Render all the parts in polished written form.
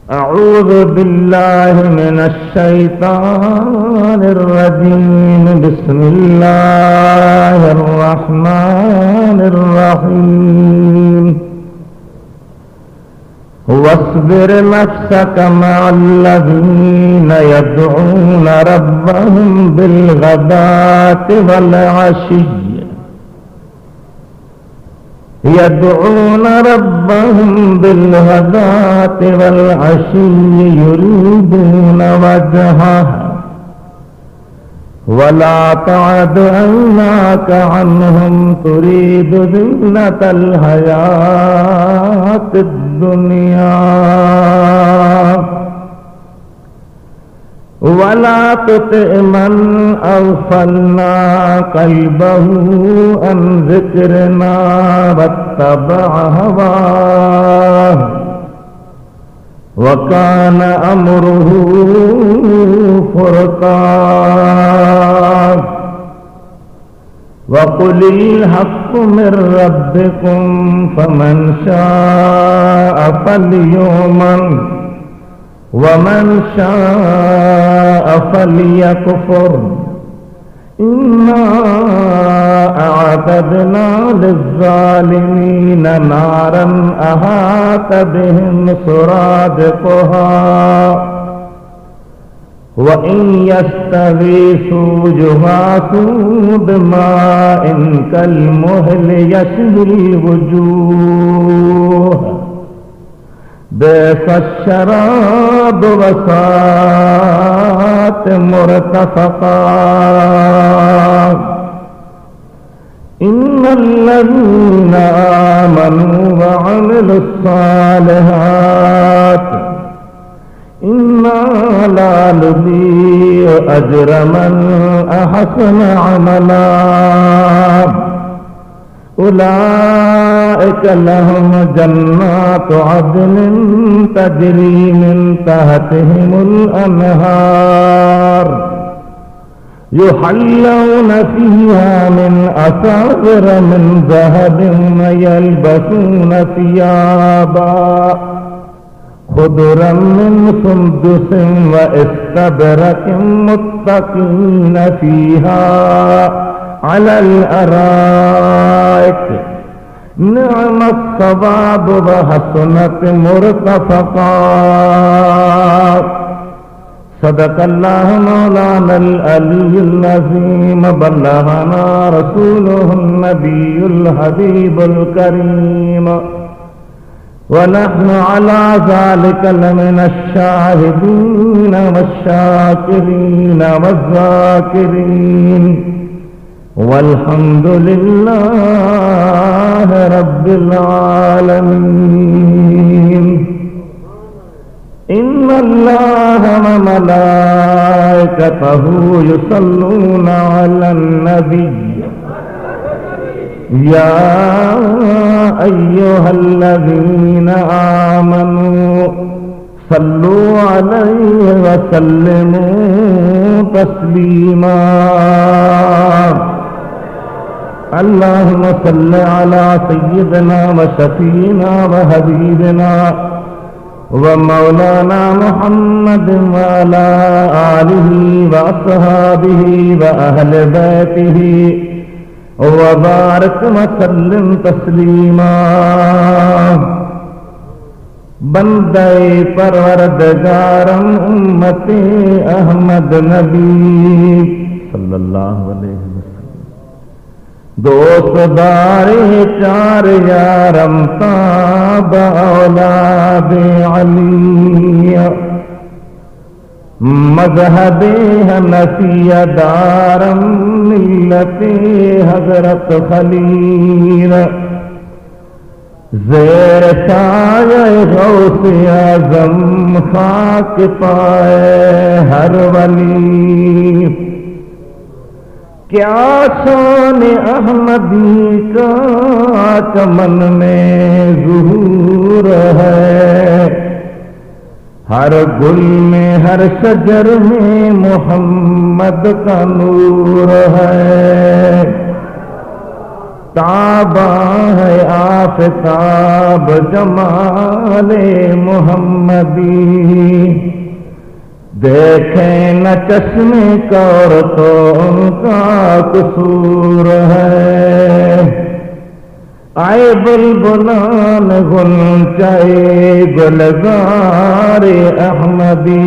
अऊज़ु बिल्लाहि मिनश्शैतानिर रजीम। बिस्मिल्लाहिर रहमानिर रहीम। वस्बिर नफ्सक मअल्लज़ीना यदऊना रब्बहुम बिलगदाति वल अशिय्य यदऊना रब्बहुम बिलगदाति वल अशिय्य युरीदूना वजहह वला तअद अन्नाक अन्हुम तुरीदु ज़ीनतल हयातिद दुनिया वला तुति मन अग़फ़लना क़ल्बहु अन ज़िक्रिना वत्तबअ हवाहु वकान अम्रुहु फ़ुरता। वक़ुलिल हक़्क़ु मिर रब्बिकुम फ़मन शाअ फ़लयुमिन वमन शाअ फ़लयकफ़ुर। इन्ना अअतदना लिज़्ज़ालिमीना नारन अहात बिहिम सुरादिक़ुहा व इन यस्तगीसू युगासू बिमाइन कलमुहलि यशविल वजूह बि'सश्शराब वसात मुरतफ़क़ा। इन्नल्लज़ीना आमनू व अमिलुस्सालिहात इन्ना ला नुज़ीअु अज्र मन अहसना अमला। उलाइका लहुम जन्नातु अदनिन तजरी मिन तहतिहिमुल अन्हार युहल्लौना फीहा मिन असाविर मिन ज़हबिन व यल्बसूना सियाबा खुदरम मिन सुंदुसिन व इस्तबरकिन मुत्तक़ीना फीहा अलल अराइक निअमत सवाब व हसनत मुरतफ़क़ा। सदक़ल्लाहु मौलानल अलियुल अज़ीम। बल्लगना रसूलुहुन नबियुल हबीबुल करीम व नहनु अला ज़ालिका लमिनश शाहिदीन वश्शाकिरीन वज़्ज़ाकिरीन वल्हम्दुलिल्लाहि रब्बिल आलमीन। इन्नल्लाहा व मलाइकतहु युसल्लूना अलन नबिय्य या अय्युहल्लज़ीना आमनू सल्लू अलैहि व सल्लिमू तस्लीमा। अल्लाहुम्मा सल्लि अला सय्यिदिना व शफीना व हबीबिना व मौलाना मुहम्मद व अला आलिहि व अस्हाबिहि व अहले बैतिहि व बारिक व सल्लिम तस्लीमा। बंदे परवरदिगारम उम्मते अहमद नबी सल्लल्लाहु अलैहि वसल्लम। दोस्तदारे चार यारम ताब औलादे अली मज़हबे हनफिया दारम मिल्लते हज़रत खलील ज़ेर साये गौसे आज़म खाक पाए हर वली। क्या शान अहमदी का चमन में ज़ुहूर है, हर गुल में हर शजर में मोहम्मद का नूर है। ताबा है आफताब जमाले मोहम्मदी, देखे न चश्मे कौर तो उनका कसूर है। आए बुलबुलान गुलचाए गुलज़ारे अहमदी,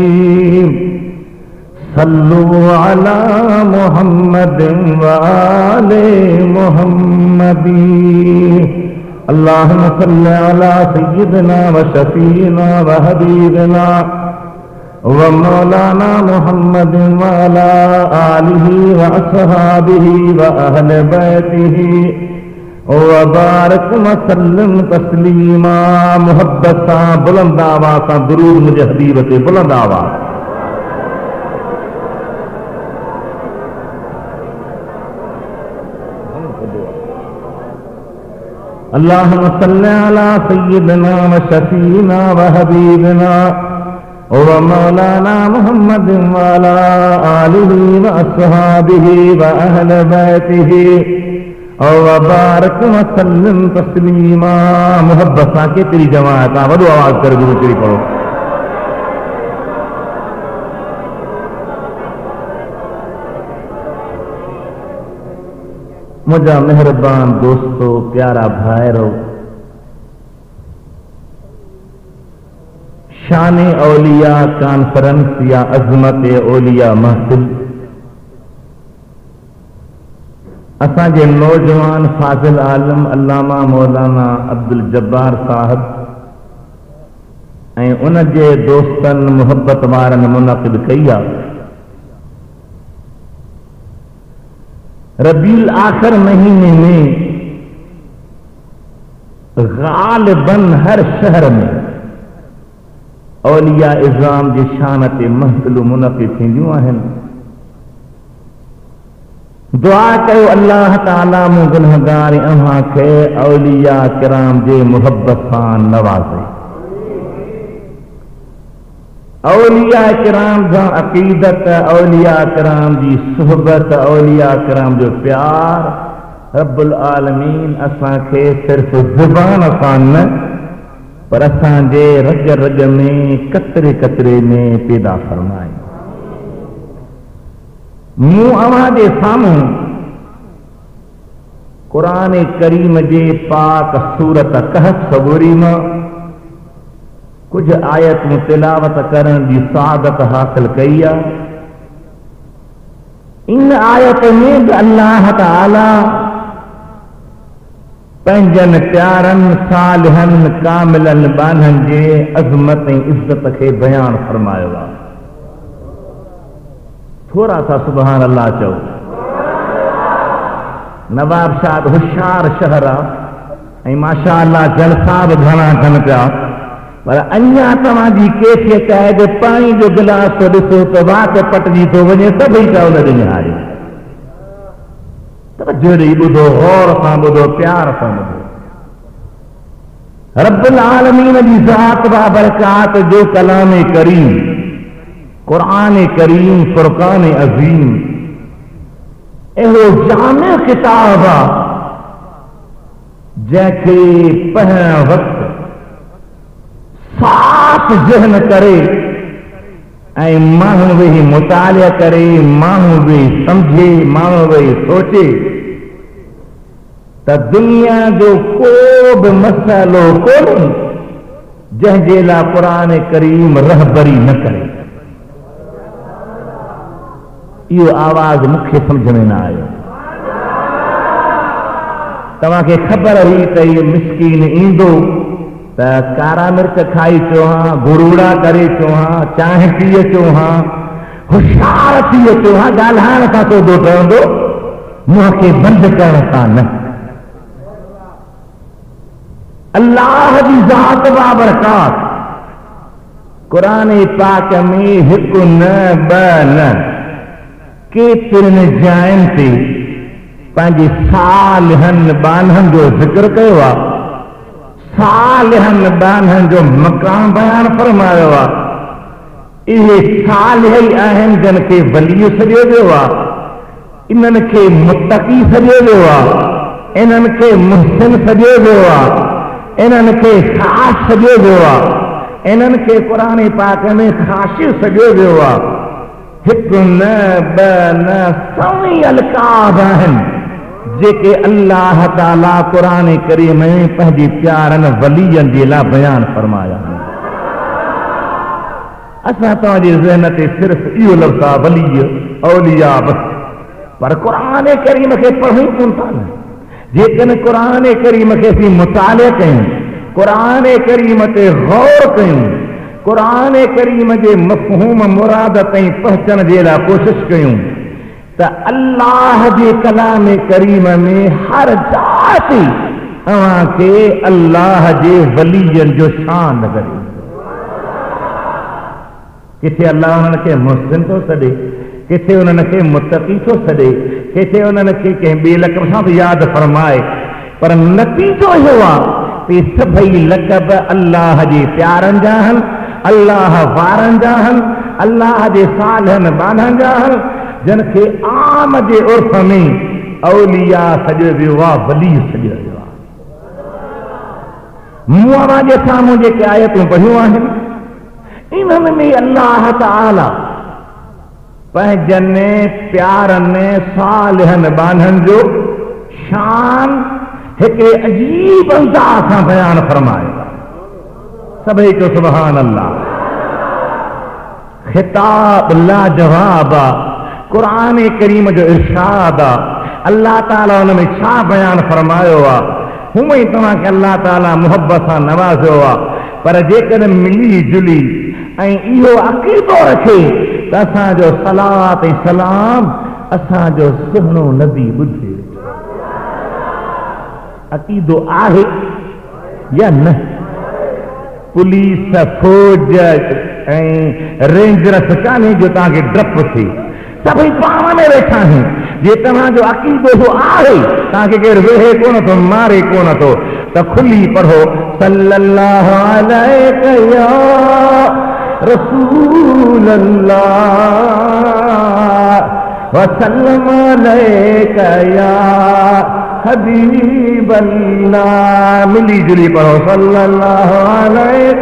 सल्लु अला मुहम्मद वाले मुहम्मदी। अल्लाहुम्मा सल्लि अला सय्यिदिना व शफीना व हबीबिना व मौलाना मुहम्मद व अला आलिहि व अस्हाबिहि व अहले बैतिहि व बारक व सल्लम तस्लीमा। मुहब्बत सां बुलंद आवाज़ सां दुरूद मुझे हबीब ते बुलंद आवाज़। अल्लाहुम्मा सल्लि अला सय्यिदिना व शफीना व हबीबिना व मौलाना मुहम्मद व अला आलिहि व अस्हाबिहि व अहले बैतिहि व बारक व सल्लम तस्लीमा। मुहब्बत सां केतिरी जमात आहे, वॾो आवाज़ करे गुरू तेरी पढ़ो। मुझा मेहरबान दोस्तों, प्यारा भाईरो, शान औलिया कॉन्फ्रेंस या अजमत औलिया महफिल असांजे नौजवान फाजिल आलम अल्लामा मौलाना अब्दुल जब्बार साहब ऐं उन जे दोस्तनि मुहब्बत वारनि मुनक़िद कई आहे। रबील आखिर महीने में गालिबन हर शहर में औलिया इज़ाम जी शान ते महफ़िलूं मुनक़िद थींदियूं आहिनि। दुआ कयो अल्लाह ताला मूं गुनहगार अव्हां खे औलिया किराम जे मुहब्बत सां नवाज़े। औलिया किराम जा अक़ीदत, औलिया किराम जी सुहबत, औलिया किराम जो प्यार रब्बुल आलमीन असांखे सिर्फ़ ज़ुबान सां न पर असांजे रग रग में कतरे कतरे में पैदा फरमाए। मूं अव्हां जे साम्हूं क़ुरान करीम जे पाक सूरत कहफ सबूरी मां कुछ आयत में तिलावत करण की सादत हासिल कई आहे। इन आयत में भी अल्लाह ताला पंहिंजनि प्यारनि सालिहनि कामिलनि बाननि जे अज़मत ऐं इज़्ज़त खे बयान फरमायो आहे। थोरा सा सुभान अल्लाह चओ। नवाबशाद होशियार शहर आहे ऐं माशा अल्लाह जलसा बि घणा थियनि पिया, पर अञा तव्हांजी कैफ़ियत आहे जो पाणी जो गिलास तो ॾिसो त वात पटजी थो वञे, सभई था उन ॾे निहारे। तवज्जो ॾेई ॿुधो, गौर सां ॿुधो, प्यार सां ॿुधो। रब्बुल आलमीन जी ज़ात बा बरकात जो कलाम करीम, क़ुरान करीम, फ़ुरक़ान अज़ीम अहिड़ो जामिअ किताब आहे जंहिंखे पढ़ण वक़्तु साफ़ ज़हन करे ऐं माण्हू वेही मुतालिया करे, माण्हू वेही सम्झे, माण्हू वेही सोचे त दुनिया जो को बि मसइलो कोन्हे जंहिंजे लाइ क़ुरान करीम रहबरी न करे। इहो आवाज़ मूंखे सम्झ में न आयो। तव्हांखे ख़बर हुई त इहो मिस्कीन ईंदो त कारा मिर्च खाई अचो हां, गुरूड़ा करे अचो हां, चांहि पी अचो हां, होशियार थी अचो हां, ॻाल्हाइण सां सौदो ठहंदो, मुंहं खे बंदि करण सां न। अल्लाह जी ज़ात बाबरकात क़ुरान पाक में हिकु न ॿ न केतिरनि जायुनि ते पंहिंजे सालिहनि बानहनि जो ज़िक्र कयो आहे। सालिहनि बानहनि जो मक़ाम बयान फरमायो आहे। इहे सालिह ई आहिनि जिन खे वली सॾियो वियो आहे, इन्हनि खे मुतक़ी सॾियो वियो आहे। इन्हनि खे मुहसिन सॼो वियो आहे, इन्हनि खे ख़ासि सॼो वियो आहे, इन्हनि खे क़ुरान पाक में ख़ासिर सॼो वियो आहे। हिकु न ॿ न सवी अलकाब आहिनि जेके अल्लाह ताला क़ुरान करीम में पंहिंजी प्यारनि वलीयनि जे लाइ बयानु फरमाया आहिनि। असां तव्हांजे ज़हन ते सिर्फ़ इहो लफ़्ज़ आहे वली औलिया बसि, पर क़ुरान करीम खे पढ़ूं कोन था न। जेकॾहिं क़ुरान करीम खे असीं मुताले कयूं, क़ुरान करीम ते गौर कयूं, क़ुरान करीम जे मफ़हूम मुराद ताईं पहुचण जे लाइ कोशिश कयूं त अल्लाह जे कलाम करीम में हर जाइ ते अव्हांखे अल्लाह जे वलीयनि जो शान नज़र ईंदो। किथे अल्लाह उन्हनि खे मुहसिन थो सॾे, किथे उन्हनि खे मुतक़ी थो सॾे, किथे उन्हनि खे कंहिं ॿिए लक़ब सां बि यादि फरमाए, पर नतीजो इहो आहे कि सभई लक़ब अल्लाह जे प्यारनि जा आहिनि, अल्लाह वारनि जा आहिनि, अल्लाह जे सालहनि बाननि जा आहिनि, जिन खे आम जे उर्फ़ में औलिया सॼो वियो आहे, वली सॼो वियो आहे। मूं जे साम्हूं जेके आयतूं पढ़ियूं आहिनि, इन्हनि में अल्लाह ताला पंहिंजनि प्यारनि सालहनि बाननि जो शान हिकिड़े अजीब अंदाज़ सां बयानु फरमायो। सभई चो सुभान अल्लाह। खिताब लाजवाब आहे, क़ुरान करीम जो इरशाद आहे। अल्लाह ताला हुन में छा बयानु फरमायो आहे, हूअं ई तव्हांखे अल्लाह ताला मुहबत सां नवाज़ियो आहे, पर जेकॾहिं मिली जुली ऐं इहो अक़ीदो रखे त असांजो सलात ऐं सलाम असांजो सुहिणो नबी ॿुधे। अक़ीदो आहे या न? पुलिस फौज ऐं रेंजर्स कान्हे जो तव्हांखे डपु थिए, सभई पाण में वेठा आहिनि। जे तव्हांजो अक़ीदो जो आहे, तव्हांखे केरु वेहे कोन थो, मारे कोन थो, त खुली पढ़ो सल्लल्लाहु अलैहि या रसूल अल्लाह वसल्लम अलैका या हबीब अल्लाह। मिली जुली पढ़ो सल्लल्लाहु अलैहि।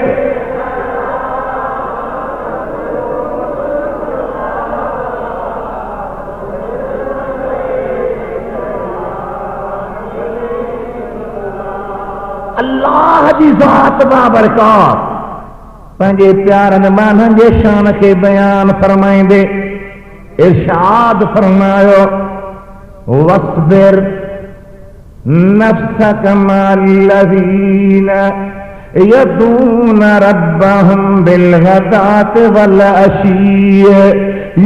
अल्लाह जी ज़ात बाबरकत पंहिंजे प्यारनि माननि जे शान खे बयान फरमाईंदे इरशाद फरमायो वस्बिर नफ्सक मअल्लज़ीन यदून रब्बहुम बिलगदाति वल अशी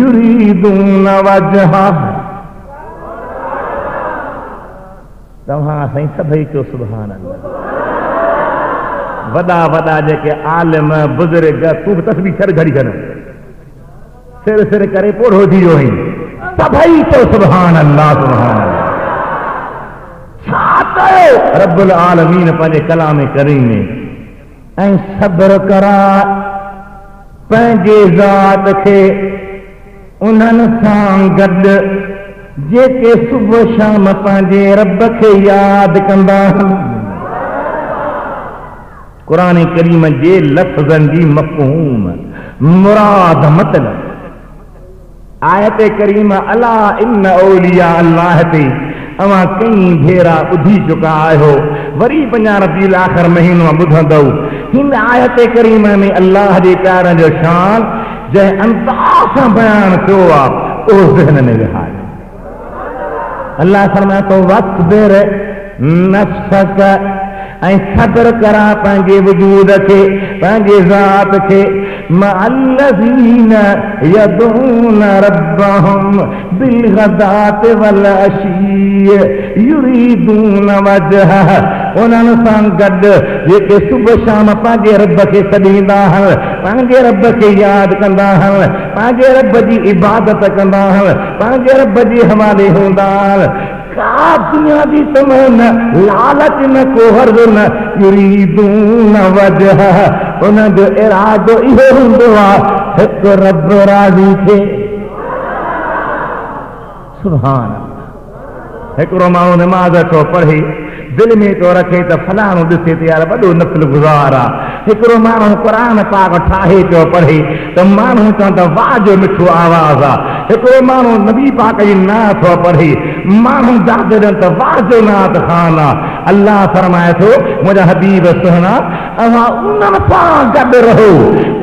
युरीदून वजहह। तव्हां साईं सभई चो सुभान अल्लाह। वॾा वॾा जेके आलिम बुज़ुर्ग, तूं बि तस्बीह छॾ घड़ी छॾ, सिर सिर करे पोढ़ो थी वियो आहीं, सभई चो सुभान अल्लाह सुभान अल्लाह। छा कयो रब्बुल आलमीन पंहिंजे कलाम करीम में, ऐं सब्र करा पंहिंजे ज़ात खे उन्हनि सां गॾु जेके सुबुह शाम पंहिंजे रब खे यादि कंदा आहिनि। क़ुरान करीम जे लफ़्ज़नि जी मफ़हूम मुराद मतिलब आयत करीम अला इन औलिया अल्लाह ते अवां कई भेरा ॿुधी चुका आहियो, वरी 50 रबीउल आख़िर महीनो ॿुधंदव। हिन आयत करीम में अल्लाह जे प्यारनि जो शान जंहिं अंदाज़ सां बयानु कयो आहे, उहो ज़हन में विहारे। अल्लाह फरमाए थो वस्बिर नफ्सक, ऐं सब्र करा पंहिंजे वजूद खे, पंहिंजे ज़ात खे, मअल्लज़ीन यदून रब्बहुम बिलगदाति वल अशी युरीदून वजहह। उन्हनि सां गॾु जेके सुबुह शाम पंहिंजे रब खे सॾींदा आहिनि, पंहिंजे रब खे यादि कंदा आहिनि, पंहिंजे रब जी इबादत कंदा आहिनि, पंहिंजे रब जे हवाले हूंदा आहिनि। का दुनिया जी तमन्ना लालच न को हर्ज न, युरीदून वजहह। उन जो इरादो इहो हूंदो आहे हिकु रब राज़ी थिए। सुभान अल्लाह। हिकिड़ो माण्हू निमाज़ थो पढ़े दिल में तो रखे तो फलाणो ॾिसे त यार वॾो नफ़िल गुज़ार आहे हिकिड़ो माण्हू क़ुरान पाक ठाहे पियो पढ़े त माण्हू चवनि था वाह जो मिठो आवाज़ आहे हिकिड़ो माण्हू नबी पाक जी नात थो पढ़े माण्हू दाद ॾियनि त वाह जो नात ख़ान आहे अल्लाह फरमाए थो मुंहिंजा हबीब सुहिणा अवां उन्हनि सां गॾु रहो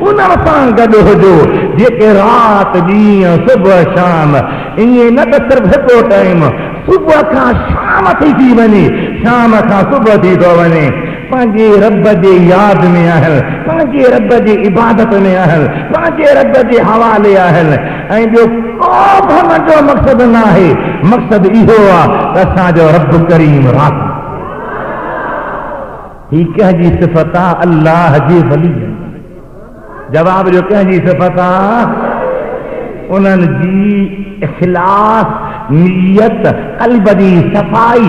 उन्हनि सां गॾु हुजो जेके राति ॾींहुं सुबुह शाम ईअं न त सिर्फ़ु हिकिड़ो टाइम सुबुह खां शाम थी वञे शाम खां सुबुह थी थो वञे पंहिंजे रब जे यादि में आहिनि पंहिंजे रब जी इबादत में आहिनि पंहिंजे रब जे हवाले आहिनि ऐं ॿियो को बि हुनजो मक़सदु न आहे मक़सदु इहो आहे त असांजो रब करीम रात ही कंहिंजी सिफ़त आहे अल्लाह जे वली जवाब जो कंहिंजी सिफ़त आहे उन्हनि जी इख़लास नीयत क़ल्ब जी सफ़ाई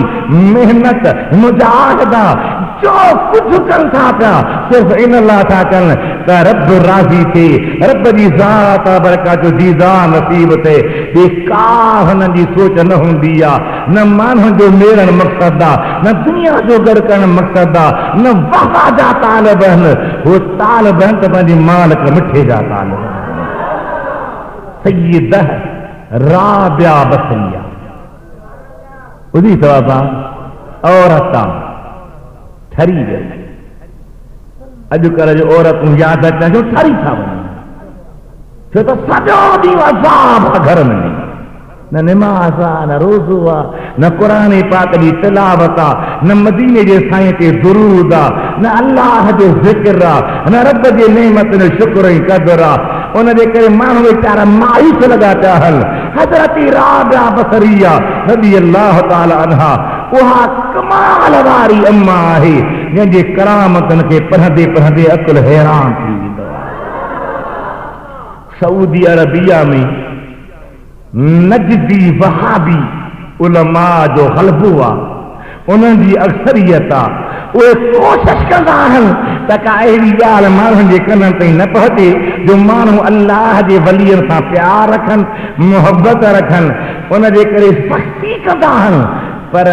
मेहनत मुजाहिदा जो कुझु कनि था पिया सिर्फ़ु इन लाइ था कनि त रब राज़ी थिए रब जी ज़ात बरकत जो दीदा नसीब थिए ॿी का हुननि जी सोच न हूंदी आहे न माण्हुनि जो मेड़णु मक़सदु आहे न दुनिया जो गॾु करणु मक़सदु आहे न वफ़ा जा तालिब आहिनि उहे तालिब आहिनि त पंहिंजे मालिक मिठे जा तालिब सय्यद राबिया बसरिया ॿुधी अथव औरत ठरी वई अॼुकल्ह जो औरतूं यादि अचनि ठरी था वञनि छो त सॼो ॾींहुं अज़ाब आहे घर में न निमाज़ आहे न रोज़ो आहे न क़ुरान पाक जी तिलावत आहे न मदीने जे साईं ते दुरूद आहे न अल्लाह जो ज़िक्र आहे न रब जे नेमत जो शुक्र ऐं क़दुरु आहे उनजे करे माण्हू वीचारा मायूस लॻा पिया हल हज़रत राबिया बसरिया रज़ी अल्लाह ताला अन्हा उहा कमाल वारी अम्मा आहे जंहिंजे करामतनि खे पढ़ंदे पढ़ंदे अकुल हैरान थी वेंदो सऊदी अरबिया में नजदी वहाबी उलमा जो हलबो आहे उन्हनि जी अक्सरियत आहे उहे कोशिश कंदा आहिनि त का अहिड़ी ॻाल्हि माण्हुनि जे कननि ताईं न पहुचे जो माण्हू अल्लाह जे वलीअनि सां प्यार रखनि मुहबत रखनि उनजे करे सख़्ती कंदा आहिनि पर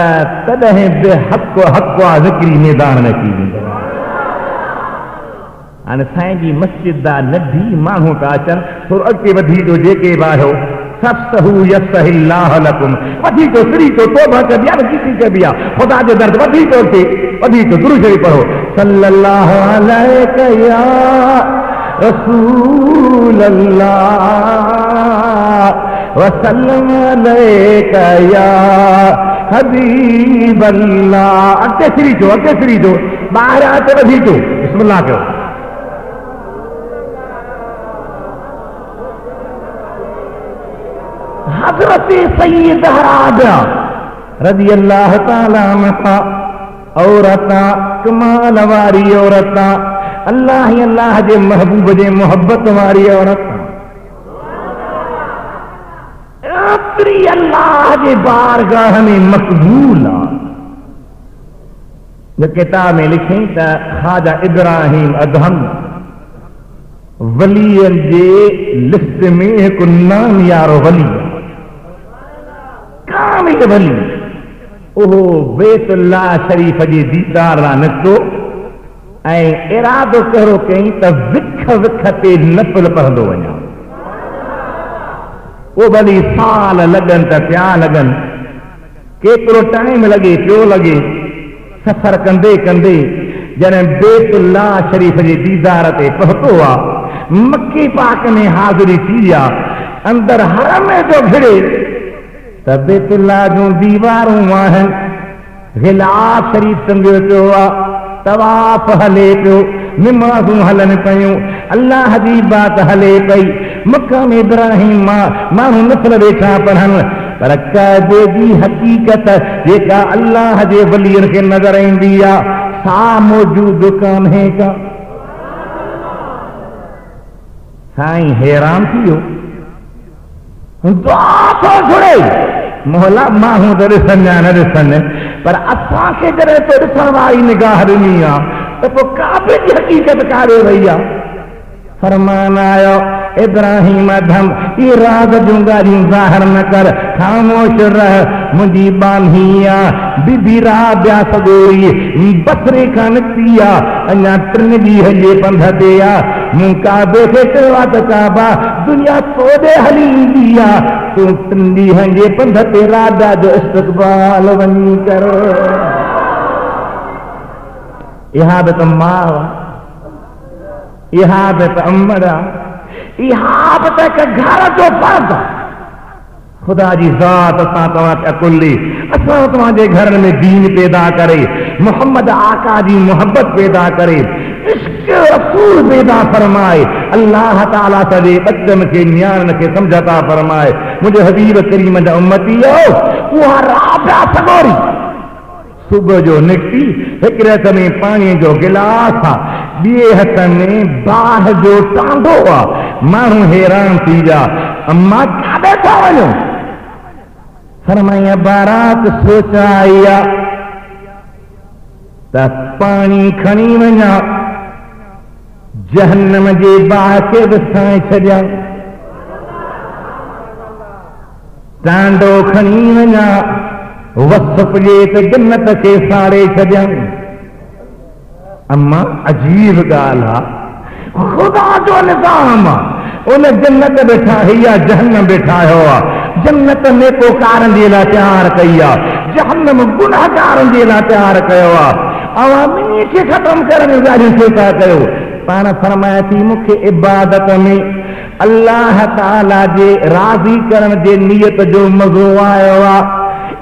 तॾहिं बि हक़ आहे ज़िक्री मैदान में थी वेंदो हाणे साईं जी मस्जिद आहे नंढी माण्हू था अचनि थोरो अॻिते वधी थो जेके बि आहियो सफ़्सहू यफ़्सहिल्लाहु लकुम वधी थो सिरी थो तौबा कबी आहे किसी कबी आहे ख़ुदा जो दर्द वधी थो अचे वधी थो दुरूद शरीफ़ पढ़ो सल्लल्लाहु अलैहि या रसूल अल्लाह वसल्लम अलैका या हबीब अल्लाह अॻिते सिरी थो ॿाहिरि अचे वधी थो बिस्मिल्लाह कयो हज़रत सय्यद राबिया रज़ी अल्लाह ताला अन्हा औरत कमाल वारी औरत अल्लाह जे महबूब जे मोहब्बत वारी औरत एतिरी अल्लाह जे बारगाह में मक़बूल आहे जो किताब में लिखी त ख़्वाजा इब्राहिम अदहम वलीअनि जे लिस्ट में हिकु नाम यारो वली कामिल वली उहो बैतुल्लाह शरीफ़ जे दीदार लाइ निकितो ऐं इरादो कहिड़ो कयईं त विख ते नफ़िल पढ़ंदो वञा उहो भली साल लॻनि त पिया लॻनि केतिरो टाइम लॻे पियो लॻे सफ़र कंदे कंदे जॾहिं बैतुल्लाह शरीफ़ जे दीदार ते पहुतो आहे मक्के पाक में हाज़िरी थी आहे अंदरि हरम जो घिड़े त बैतुल्लाह जूं दीवारूं आहिनि ग़िलाफ़ शरीफ़ टंगियो पियो आहे तवाफ़ हले पियो निमाज़ूं हलनि पियूं अल्लाह जी बात हले पई मक़ाम इब्राहिम माण्हू नफ़िल वेठा पढ़नि पर काबे जी हक़ीक़त जेका अल्लाह जे वलीअनि खे नज़र ईंदी आहे सा मौजूद कान्हे का साईं हैरान थी वियो दुआ थो घुरे मोहला माण्हू त ॾिसनि या न ॾिसनि पर असांखे जॾहिं तो ॾिसण वारी निगाह ॾिनी आहे त पोइ काबे जी हक़ीक़त काॾे वई आहे फरमान आयो इब्राहिम धम ये राज जुंगारी ज़ाहिर न कर, खामोश रह मुझी बांधिया बीबी राबिया सगोरी बसरे का निकिया अञा टिन ॾींहं जे पंध ते आ मूं काबे खे चयो आहे त काबा दुनिया सोॾे हली ईंदी आहे, तूं 3 ॾींहं जे पंध ते राजा जो इस्तक़बाल वञी कर। इहा बि त माउ आहे, इहा बि त अमर आहे, इहा बि त हिकु घर जो फर्ज़ आहे। खुदा जी ज़ात असां तव्हांखे अकुली असां तव्हांजे घर में दीन पैदा करे, मोहम्मद आका जी मोहब्बत पैदा करे, इश्क रसूल पैदा फरमाए, अल्लाह ताला सॼे बच्चन खे नियाणियुनि खे सम्झता फरमाए। मुंहिंजे हबीब करीम जा उम्मतीओ, उहा राबिया सगोरी सुबुह जो निकिती, हिकिड़े हथ में पाणीअ जो गिलास आहे, ॿिए हथ में बाहि जो टांडो आहे। माण्हू हैरान थी विया, अम्मा काॾे था वञो? फरमाया बारात सोचा आई आहे त पाणी खणी वञा, जहन्नम जे बाहि खे विसाए छॾियां, टांडो खणी वञा, वसप जे त जन्नत खे साड़े छॾियां। अम्मा अजीब ॻाल्हि आहे, ख़ुदा जो निज़ाम आहे, उन जन्नत बि ठाही आहे, जहन्नम बि ठाहियो आहे। जन्नत नेकोकारनि जे लाइ तयारु कई आहे, जहन्नम गुनाहगारनि जे लाइ तयारु कयो आहे। अवामी खे ख़तमु करण जूं ॻाल्हियूं छो था कयो? पाण फरमाए थी मूंखे इबादत में अल्लाह ताला जे राज़ी करण जे नियत जो मज़ो आयो आहे।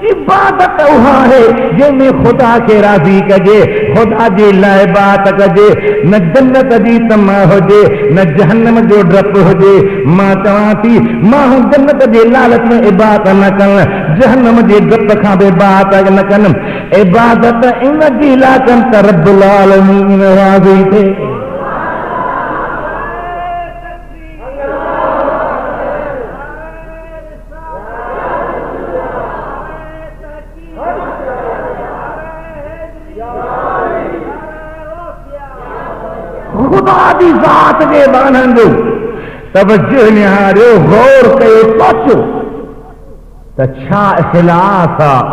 इबादत उहा है जंहिंमें ख़ुदा खे राज़ी कजे, ख़ुदा जे लाइ बात कजे, न जन्नत जी तमा हुजे, न जहन्नम जो डपु हुजे। मां चवां थी माण्हू जन्नत जे लालच में इबादत न कनि, जहन्नम जे डप खां बि बात न कनि। इबादत इन जी लाइ कनि त रब्बुल आलमीन राज़ी थिए। खुदा जी ज़ात जे बाननि जो तवज्जो निहारियो, गौर कयो, सोचो त छा इख़लास आहे,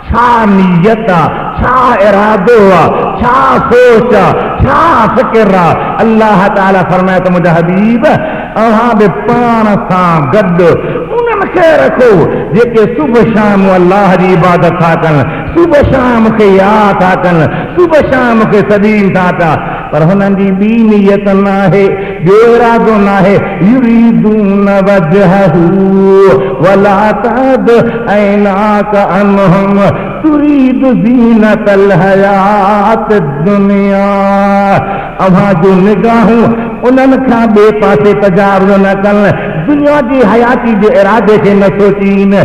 छा नियत आहे, छा इरादो आहे, छा सोच आहे, छा फ़िक्र आहे। अल्लाह ताला फरमाए त मुंहिंजा हबीब अव्हां बि पाण सां गॾु उन्हनि खे रखो जेके सुबुह शाम अल्लाह जी इबादत था कनि, सुबुह शाम खे यादि था कनि, सुबुह शाम खे सॾीनि था पिया, पर हुननि जी ॿी नियत न आहे, ॿियो इरादो न आहे। युरीदून वजहहू वला तद ऐनाक अन्हुम तुरीदु ज़ीनतल हयात दुनिया। अव्हां जो निगाहूं उन्हनि खां ॿिए पासे तजावुज़ न कनि, दुनिया जी हयाती जे इरादे खे न सोचीनि।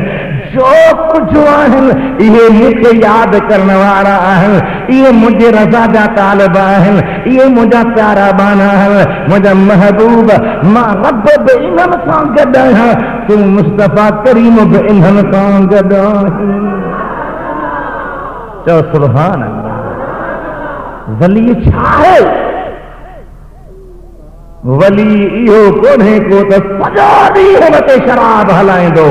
जो कुझु आहिनि इहे मूंखे यादि करण वारा आहिनि, इहे मुंहिंजे रज़ा जा तालिब आहिनि, इहे मुंहिंजा प्यारा बाना आहिनि, मुंहिंजा महबूब। मां रब बि इन्हनि सां गॾु आहियां, तूं मुस्तफ़ा करीम बि इन्हनि सां गॾु आहीं। चओ सुभान अल्लाह। वली छा आहे? वली इहो कोन्हे को त सॼो ॾींहुं मथे शराब हलाईंदो,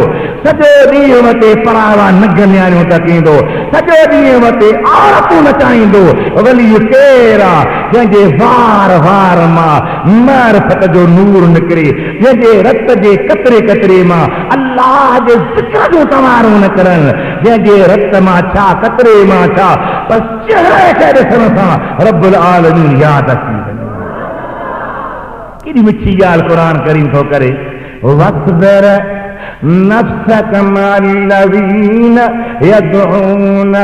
सॼो ॾींहुं मथे परावा नग न्याणियूं तकींदो, सॼो ॾींहुं मथे आरतूं नचाईंदो। वली केरु आहे? जंहिंजे वार वार मां मारिफत जो नूर निकिरे, जंहिंजे रत जे कतरे कतरे मां अल्लाह जे ज़िक्र जो तवारूं न करनि, जंहिंजे रत मां छा कतरे मां छा, बसि चहिरे खे ॾिसण सां रब्बुल आलमीन यादि अची वञे। केॾी मिठी ॻाल्हि क़ुरान करीम थो करे। वक़्तर नफ्सक मअल्लज़ीन यदऊन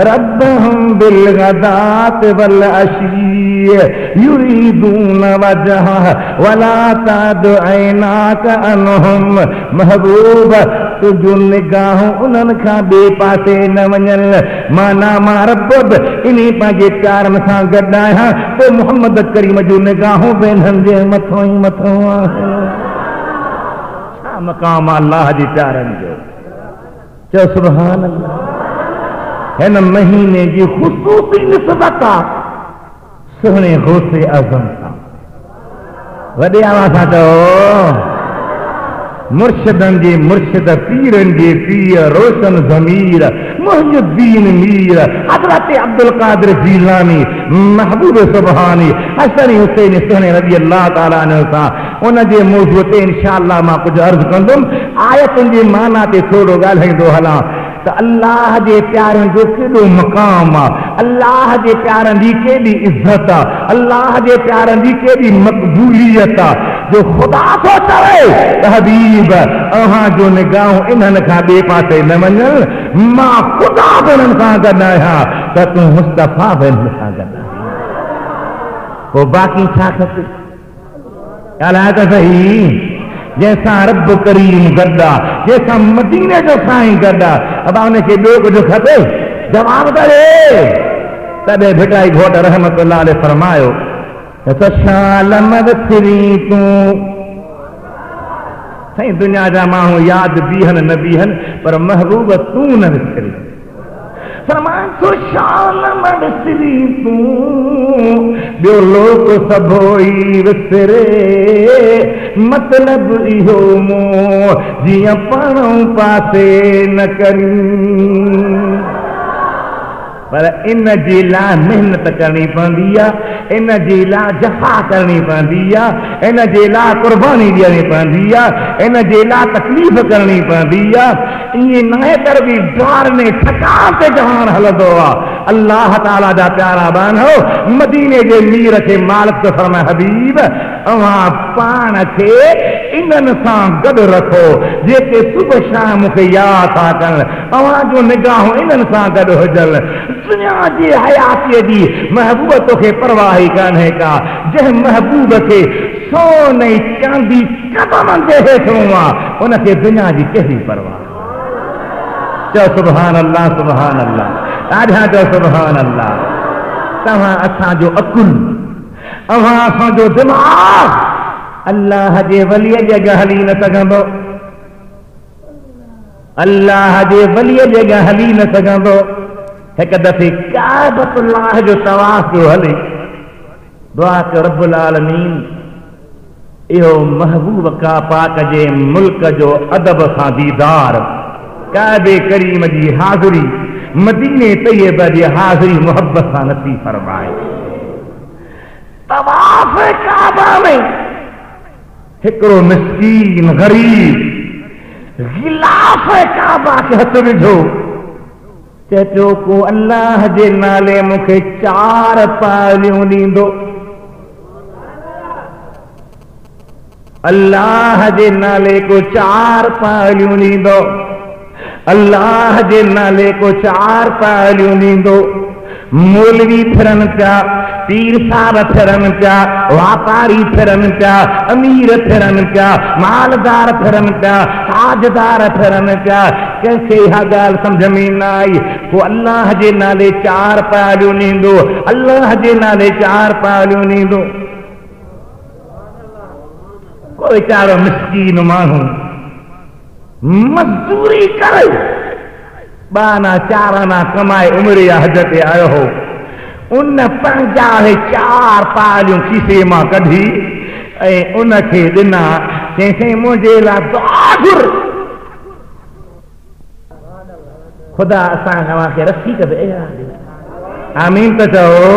रब्बहुम बिलगदात वल अशी युरीदून वजह वला तद ऐनाक अन्हुम। महबूब तुझो निगाहूं उन्हनि खां ॿिए पासे न वञनि, माना मां रब इन्ही पंहिंजे प्यारनि सां गॾु आहियां, पोइ मोहम्मद करीम जूं निगाहूं बि हिननि जे मथां ई मथां आहिनि। छा मक़ाम अल्लाह जी प्यारनि जो। चओ सुभान अल्लाह। हिन महीने जी ख़ुसूसी निस्बत आहे सुहिणे गौसे आज़म सां। वॾे आवाज़ सां चओ मुर्शिदनि जे मुर्शिद पीरनि जे पीर रोशन ज़मीर मुहियुद्दीन मीर हज़रत अब्दुल कादिर जीलानी महबूब सुबहानी हसन हुसैन सुहनी रज़ी अल्लाह ताला अन्हु सां उन जे मौजूअ ते इंशाअल्लाह मां कुझु अर्ज़ कंदुमि आयतुनि जी माना ते थोरो ॻाल्हाईंदो हलां त अल्लाह जे प्यारनि जो केॾो मक़ाम आहे अल्लाह जे प्यारनि जी केॾी इज़त आहे अल्लाह जे प्यारनि जी केॾी मक़बूलियत आहे जो ख़ुदा थो चवे त हबीब अव्हां जो निगाहूं इन्हनि खां ॿिए पासे न वञनि मां ख़ुदा बि इन्हनि सां गॾु आहियां त तूं मुस्तफ़ा बि इन्हनि सां गॾु आहीं पोइ बाक़ी छा खपे ॻाल्हाए त सही जैसा रब करीम गड्डा जैसा मदीने जो साईं गड्डा अब उनके ॿियो कुझु खपे जवाब करे तॾहिं भिटाई घोट रहमतुल्लाह अलैहि फरमायो त शालम विसरी तूं साईं दुनिया जा माण्हू यादि बीहनि न बीहनि पर महबूब तूं न विसरी फरमायो तो शालम विसरी तूं ॿियो लोक सभो ई विसरे मतलब इहो मूं जीअं पाणो पासे न करी पर इन जे लाइ महिनत करणी पवंदी आहे इन जे लाइ जफ़ा करणी पवंदी आहे इन जे लाइ क़ुर्बानी ॾियणी पवंदी आहे इन जे लाइ तकलीफ़ करणी पवंदी आहे ईअं न आहे त बि द्वार में ठकान ते जहान हलंदो आहे अल्लाह ताला जा प्यारा बानो मदीने जे मीर खे मालिक तो फरमाए हबीब अव्हां पाण खे इन्हनि सां गॾु रखो जेके सुबुह शाम मूंखे यादि था कनि अव्हां जो निगाहूं इन्हनि सां गॾु हुजनि दुनिया जी हयातीअ जी महबूब तोखे परवाह ई कान्हे का जंहिं महबूब खे सोने चांदी कदमनि जे हेठि आहे उनखे दुनिया जी कहिड़ी परवाह चओ सुभान अल्लाह सुभान अल्लाह ॾाढा चओ सुभान अल्लाह तव्हां असांजो अकुल अव्हां असांजो दिमाग़ अल्लाह जे वलीअ जे अॻियां हली न सघंदो अल्लाह जे वलीअ जे अॻियां हली न सघंदो हिकु दफ़े काबतुल्लाह जो तवाफ़ पियो हले दुआ कयो रब्बुल आलमीन इहो महबूब का पाक जे मुल्क जो अदब सां दीदार काबे करीम जी हाज़िरी मदीने तैयब जी हाज़िरी मोहब्बत सां नसीब फरमाए तवाफ़ काबा में हिकिड़ो मिस्कीन गरीब गिलाफ काबा के हथ विझो चए पियो को अल्लाह जे नाले मूंखे 4 पालियूं ॾींदो अल्लाह जे नाले को 4 पालियूं ॾींदो अल्लाह जे नाले को 4 पालियूं ॾींदो मौलवी फिरन पिया पीर साहब फिरन पिया वापारी फिरन पिया अमीर फिरन पिया मालदार फिरन पिया ताजदार फिरन पिया कंहिंखे इहा ॻाल्हि सम्झ में न आई को अल्लाह जे नाले 4 पालियूं ॾींदो अल्लाह जे नाले 4 पालियूं ॾींदो को वीचारो मिस्कीन माण्हू मजदूरी करे 2 आना 4 आना कमाए उमिरि या हज ते आयो हो उन 4 पालियूं खीसे मां कढी ऐं उनखे ॾिना चईं मुंहिंजे लाइ दुआ घुर ख़ुदा असां तव्हांखे रफ़ीक बि आमीन त चओ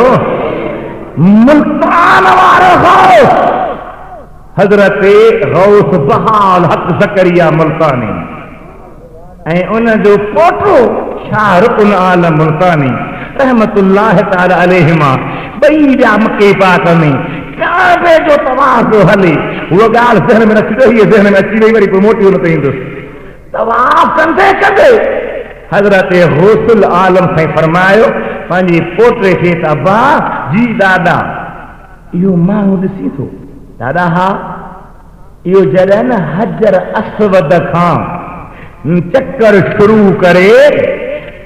मुल्तान वारो गौस हज़रत गौस बहाल हक़ ज़करिया मुल्तानी ऐं उन जो पोटो शाह रुकन आलम मुल्तानी रहमतुल्लाह ताला अलैहिमा ॿई ॿिया मके पाक में काबे जो तवाफ़ जो हले उहा ॻाल्हि ज़हन में रखी हीअ ज़हन में अची वई वरी पोइ मोटी हुन ते ईंदुसि तवाफ़ कंदे कंदे हज़रत गौसुल आलम साईं फरमायो पंहिंजे पोटे खे त अब्बा जी ॾाॾा इहो माण्हू ॾिसी थो ॾाॾा हा इहो जॾहिं न हजर असवद खां चक्कर शुरू करे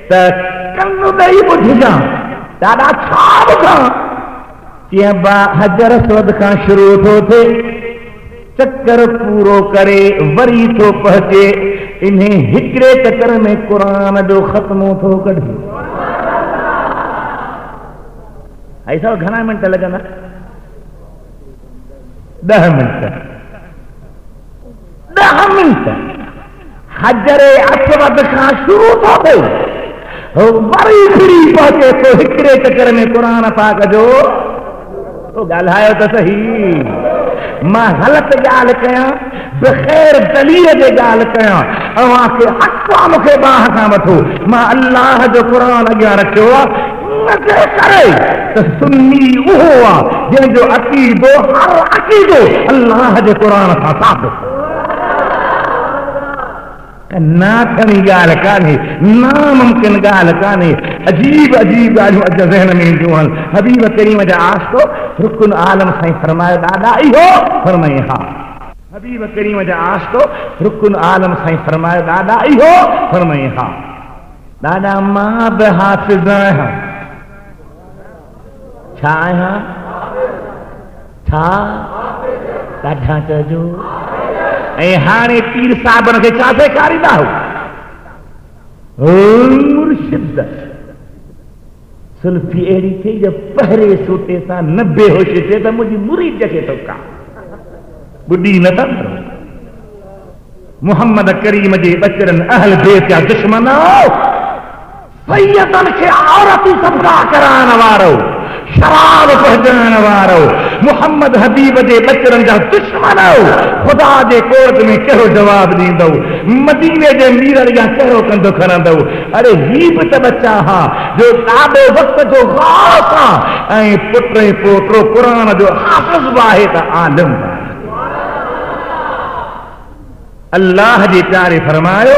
त कनु ॾेई ॿुधजां ॾाॾा छा ॿुधां चईं बा हजर असवद खां शुरू थो थिए चक्कर पूरो करे वरी थो पहुचे इन्हें हिकिड़े चक्कर में क़ुरान जो ख़त्मो थो कढे भाई साहब घणा मिंट लॻंदा 10 मिंट 10 मिंट हजरे असवद खां शुरू थो थिए वरी फिरी पहुचे थो हिकिड़े चकर में क़ुरान पाक जो ॻाल्हायो त सही मां ग़लति ॻाल्हि कयां बग़ैर दलील जे ॻाल्हि कयां अव्हांखे अक़वा मूंखे बाहि खां वठो मां अल्लाह जो क़ुरान अॻियां रखियो आहे इनजे करे त सुन्नी उहो आहे जंहिंजो अक़ीदो हर अक़ीदो अल्लाह जे क़ुरान सां साबित ना थियणी ॻाल्हि कान्हे नामुमकिन ॻाल्हि कान्हे अजीब अजीब ॻाल्हियूं अॼु ज़हन में ईंदियूं आहिनि हबीब करीम जा आशिक़ो रुकन आलम साईं फरमायो ॾाॾा इहो फरमाए हा हबीब करीम जा आशिक़ो रुकन आलम साईं फरमायो ॾाॾा इहो फरमाए हा ॾाॾा मां बि हाफ़िज़ आहियां छा आहियां छा ॾाढा चइजो ऐं हाणे पीर साहिबनि खे छा सेखारींदा हो मुर्शिद सुल्फी अहिड़ी थी जो पहिरें सूटे सां न बेहोश थिए त मुंहिंजी मुरीद खे थो का ॿुधी न था मुहम्मद करीम जे बचरनि अहल बैत जा दुश्मन सैयदनि खे औरतूं सबका कराइण वारो शराब पहुचाइण वारो मुहम्मद हबीब जे बचरनि जा दुश्मन खुदा जे कोर्ट में कहिड़ो जवाब ॾींदो मदीने जे मीर या कहिड़ो कंधो खणंदो अरे ही बि त बच्चा हा जो ॾाढो वक़्त जो ख़ास आहे ऐं पुट ऐं पोटो क़ुरान जो हाफ़िज़ बि आहे त आलिम अल्लाह जे प्यारे फरमायो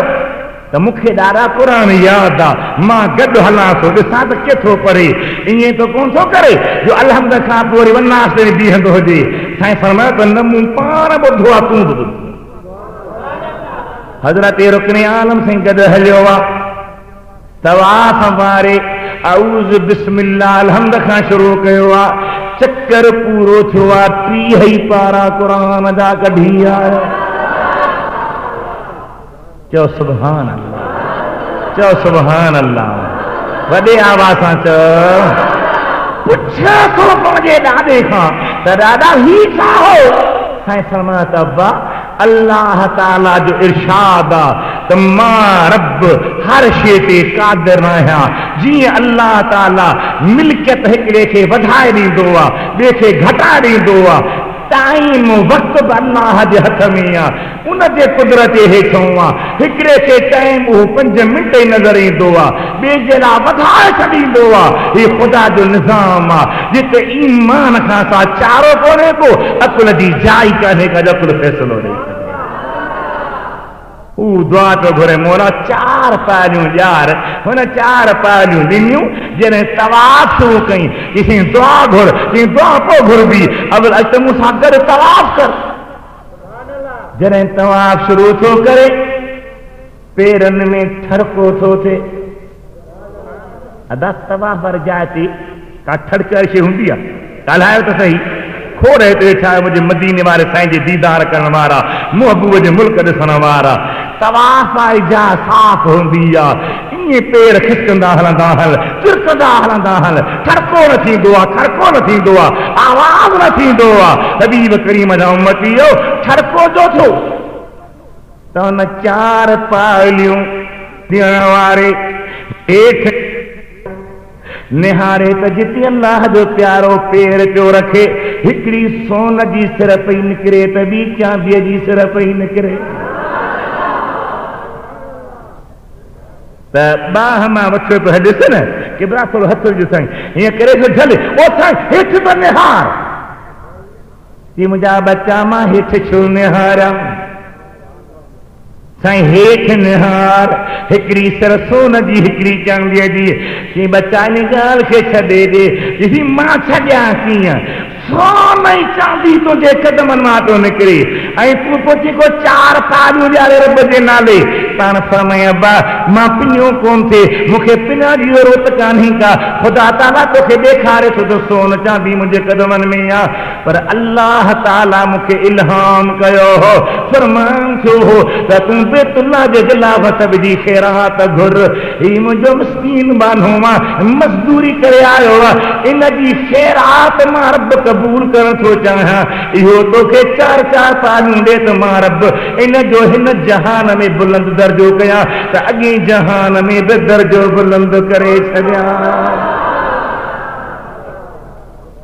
त मूंखे ॾाढा क़ुरान यादि आहे मां गॾु हलां थो ॾिसां त केतिरो पढ़े ईअं त कोन थो करे जो अलहमद खां पोइ वरी वनास ते बीहंदो हुजे साईं फरमायो त न मूं पाण ॿुधो आहे तूं बि हज़रत रुकन आलम साईं गॾु हलियो आहे तवाफ़ वारे औज़ बिस्मिल्लाह अलहमद खां शुरू कयो आहे चक्कर पूरो थियो आहे 30 ई पारा क़ुरान जा कढी आयो चओ सुभान अल्लाह चओ सुभान अल्लाह वॾे आवाज़ सां चओ पुछो थो पंहिंजे ॾाॾे खां त ॾाॾा ही छा हो साईं फरमायो त अब्बा अल्लाह ताला जो इरशाद आहे त मां रब हर शइ ते क़ादिर आहियां जीअं अल्लाह ताला मिल्कियत हिकिड़े खे वधाए ॾींदो आहे ॿिए खे घटाए ॾींदो आहे टाइम वक्त अल्लाह जे हथ में आहे उन जे कुदरत जे हेठों आहे हिकिड़े खे टाइम उहो 5 मिंट ई नज़र ईंदो आहे ॿिए जे लाइ वधाए छॾींदो आहे हीउ ख़ुदा जो निज़ाम आहे जिते ईमान खां सा चारो कोन्हे को अकुल जी जाइ कान्हे का अकुल फ़ैसिलो ॾेई हू दुआ तो घुरे मोला 4 पालियूं ॾियार हुन 4 पालियूं ॾिनियूं जॾहिं तवाफ़ शुरू कई किसी दुआ घुर की दुआ पोइ घुरबी अवल अच त मूंसां गॾु तवाफ़ कर जॾहिं तवाफ़ शुरू थो करे पेरनि में ठड़को थो थिए अदा तवाफ़ वारी जाइ ते का ठड़क वारी शइ हूंदी आहे ॻाल्हायो त सही खोड़ हिते वेठा मुंहिंजे मदीने वारे साईं जे दीदार करण वारा महबूब जे मुल्क ॾिसण वारा तवाफ़ वारी जाइ साफ़ हूंदी आहे ईअं पेर खिसकंदा हलंदा हल चिरकंदा हलंदा हल ठड़को न थींदो आहे खड़को न थींदो आहे आवाज़ न थींदो आहे हबीब करीम जा उम्मतीयो ठड़को जो थियो त हुन 4 पालियूं ॾियण वारे हेठि निहारे त जिते अल्लाह जो प्यारो पेर पियो रखे हिकिड़ी सोन जी सिर पई निकिरे त ॿी चांदीअ जी सिर पई निकिरे त बाह मां वठो पियो ॾिस न कि बरा थोरो हथ विझ साईं हीअं करे जो झल ओ साईं हेठि त निहार की मुंहिंजा बच्चा मां हेठि छो निहारियां साईं हेठि निहार हिकिड़ी सिर सोन जी हिकिड़ी चांदीअ जी की बच्चा इन ॻाल्हि खे छॾे ॾे मां छॾियां कीअं सोन ऐं चांदी तुंहिंजे कदमनि मां थो निकिरे ऐं तूं पुछी को 4 पालियूं ॾियारे रब जे नाले पाण फरमाए अब्बा मां पियो कोन थिए मूंखे पिना जी ज़रूरत कान्हे का ख़ुदा ताला तोखे ॾेखारे थो त सोन चांदी मुंहिंजे कदमनि में आहे पर अल्लाह ताला मूंखे इल्हाम कयो हो फरमान थियो हो त तूं बैतुल्लाह जे गिलाफ़त विझी ख़ैरात घुर ही मुंहिंजो मिस्कीन बानो मां मज़दूरी करे आयो आहे इन जी ख़ैरात मां रब कबूल कर थो चाहां इहो तोखे चार चार पालियूं ॾे त मां रब इन जो हिन जहान में बुलंद दर्जो कयां त अॻे जहान में बि दर्जो बुलंद करे छॾियां।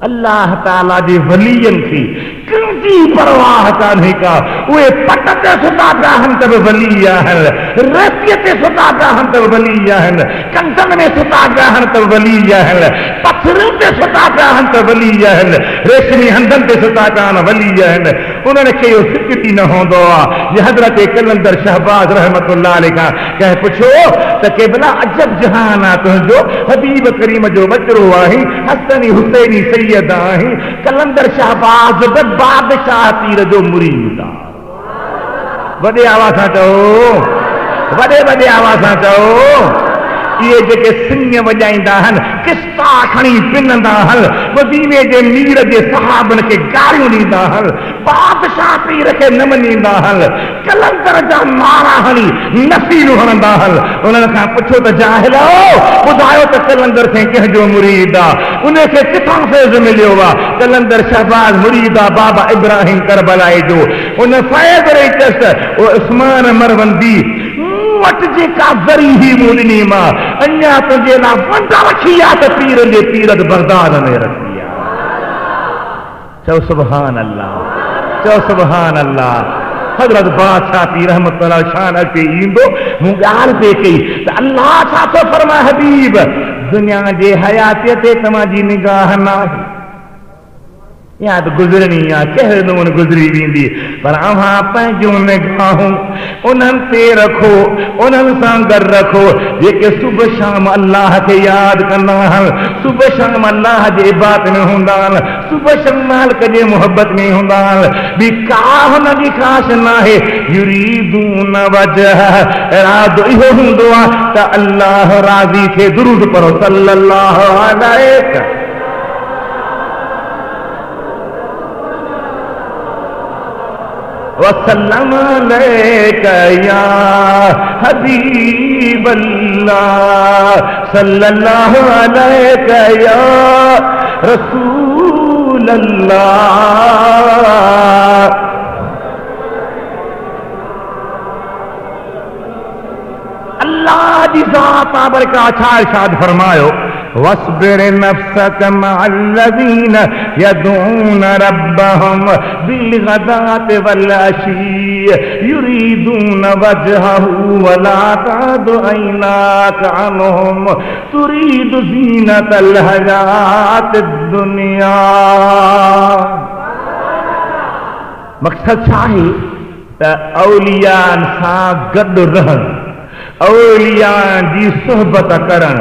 अल्लाह ताला जे वलियन की कंहिंजी परवाह कान्हे का उहे पट ते सुता पिया आहिनि त बि वली आहिनि, रेतीअ ते सुता पिया आहिनि त बि वली आहिनि, कंधनि में सुता पिया आहिनि त बि वली आहिनि, पथरियुनि ते सुता पिया आहिनि त वली आहिनि, रेशमी हंधनि ते सुता पिया आहिनि वली आहिनि। उन्हनि खे इहो फिक्र ई न हूंदो आहे। जे हज़रत कलंदर शहबाज रहमतुल्लाह अलैह खां कंहिं पुछो त केबला अजब जहान आहे तुंहिंजो, हबीब करीम जो बचड़ो आहीं, हसनी हुसैनी सैयद आहीं, कलंदर शहबाज बादशाह पीर जो मुरीद आहे। वॾे आवाज़ सां चओ, वॾे आवाज़ सां चओ। इहे जेके सिंह वॼाईंदा आहिनि, किस्ता खणी पिनंदा आहिनि, मदीने जे मीर जे सहाबनि खे गारियूं ॾींदा आहिनि, बादशाह पीर खे न मञींदा आहिनि, कलंदर जा नारा हणी नसीलूं हणंदा आहिनि। उन्हनि खां पुछो त जाहिलो ॿुधायो त कलंदर खे कंहिंजो मुरीद आहे, उनखे किथां फैज़ मिलियो आहे? कलंदर शहबाज मुरीद आहे बाबा इब्राहिम करबलाई जो। उन फैज़ ॾेई चयसि ओ उस्मान मरवंदी वटि जेका ज़री ही मूं ॾिनी मां अञा तुंहिंजे लाइ वंड रखी आहे त पीर जे पीरत बगदाद में रखी आहे। चओ सुभान अल्लाह, चओ सुभान अल्लाह। हज़रत बादशाह पीर रहमतुल्लाह शान अचे ईंदो मूं ॻाल्हि पे कई त अल्लाह छा थो फरमाए हबीब, दुनिया जे हयातीअ ते तव्हांजी निगाह न आहे, या तो गुजरनी आहे, कहिड़े नमूने गुज़री वेंदी, पर अव्हां पंहिंजूं निगाहूं उन्हनि ते रखो, उन्हनि सां गॾु रखो जेके सुबुह शाम अल्लाह खे यादि कंदा आहिनि, सुबुह शाम अल्लाह जे इबादत में हूंदा आहिनि, सुबुह शाम मालिक जे मुहबत में हूंदा आहिनि। ॿी का हुनजी ख़ास न आहे। युरीदून वजह, इरादो इहो हूंदो आहे त अल्लाह राज़ी थे। दुरूद पढ़ो सल्लल्लाहु अलैहि वसल्लम अलैका या हबीब अल्लाह, सल्लल्लाहु अलैका या रसूल अल्लाह। अल्लाह जी ज़ात बाबरका छा इरशाद फरमायो, वस्बिर नफ्सक मअल्लज़ीन यदऊन रब्बहुम बिलगदाति वल्अशी युरीदून वजहहु वला तअदु ऐनाक अन्हुम तुरीदु ज़ीनतल हयातिद दुनिया। मक़सद छा आहे त औलियान सां गॾु रहण, औलियान जी सोहबत करण,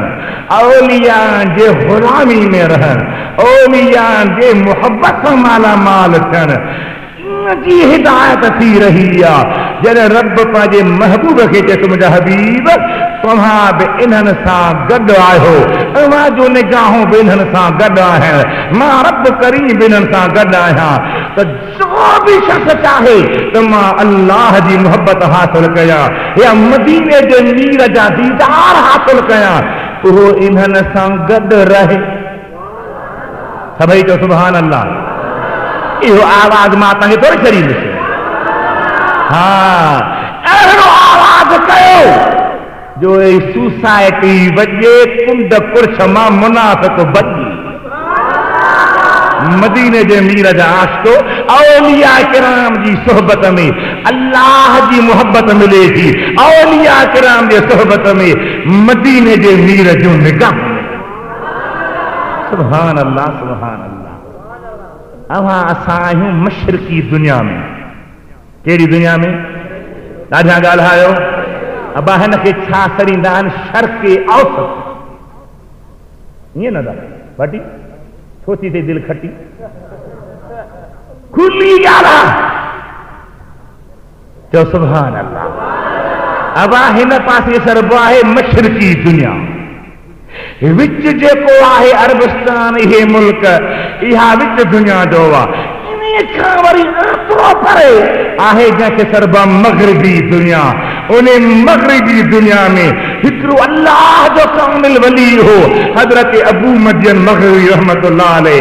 औलियान जे गुलामी में रहन, औलियान जे मोहब्बत सां माला माल थियण जी हिदायत थी रही आहे। जॾहिं रब पंहिंजे महबूब खे चए थो मुंहिंजा हबीब तव्हां बि इन्हनि सां गॾु आहियो, तव्हां जो निगाहूं बि इन्हनि सां गॾु आहिनि, मां रब करीम बि इन्हनि सां गॾु आहियां। त जो बि शख़्स चाहे त मां अल्लाह जी मोहब्बत हासिल कयां या मदीने जे मीर जा दीदार हासिल कयां, उहो इन्हनि सां गॾु रहे। सभई चओ सुभान अल्लाह। इहो आवाज़ मां तव्हांखे थोरी छॾींदुसि। हाँ, अहिड़ो आवाज़ कयो जो सोसाइटी वॼे, कुंड कुर्छ मां मुनाफ़िक़ बची। मदीने जे मीर जा आशिको औलिया किराम जी सोहबत में अल्लाह जी मोहब्बत मिले थी, औलिया किराम जे सोहबत में मदीने जे मीर जूं निगाह। सुभान अल्लाह, सुभान अल्लाह। अवां असां आहियूं मशरकी दुनिया में। कहिड़ी दुनिया में? ॾाढा ॻाल्हायो। अबा हिन खे छा सरींदा आहिनि? शर्क़े औसत। ईअं न दादा भाटी सोची थी दिलि खटी खुली ॻाल्हि चओ सुभान अल्लाह। अबा हिन पासे सरबो आहे मशरकी दुनिया, विच जेको आहे अरबस्तान, इहे मुल्क, इहा विच दुनिया जो आहे। इन खां वरी एतिरो परे आहे जंहिंखे सरबा मग़रिबी दुनिया। उन मग़रिबी दुनिया में हिकिड़ो अल्लाह जो कामिल वली हो, हज़रत अबू मदियन मग़रिबी रहमतुल्लाह अलैह।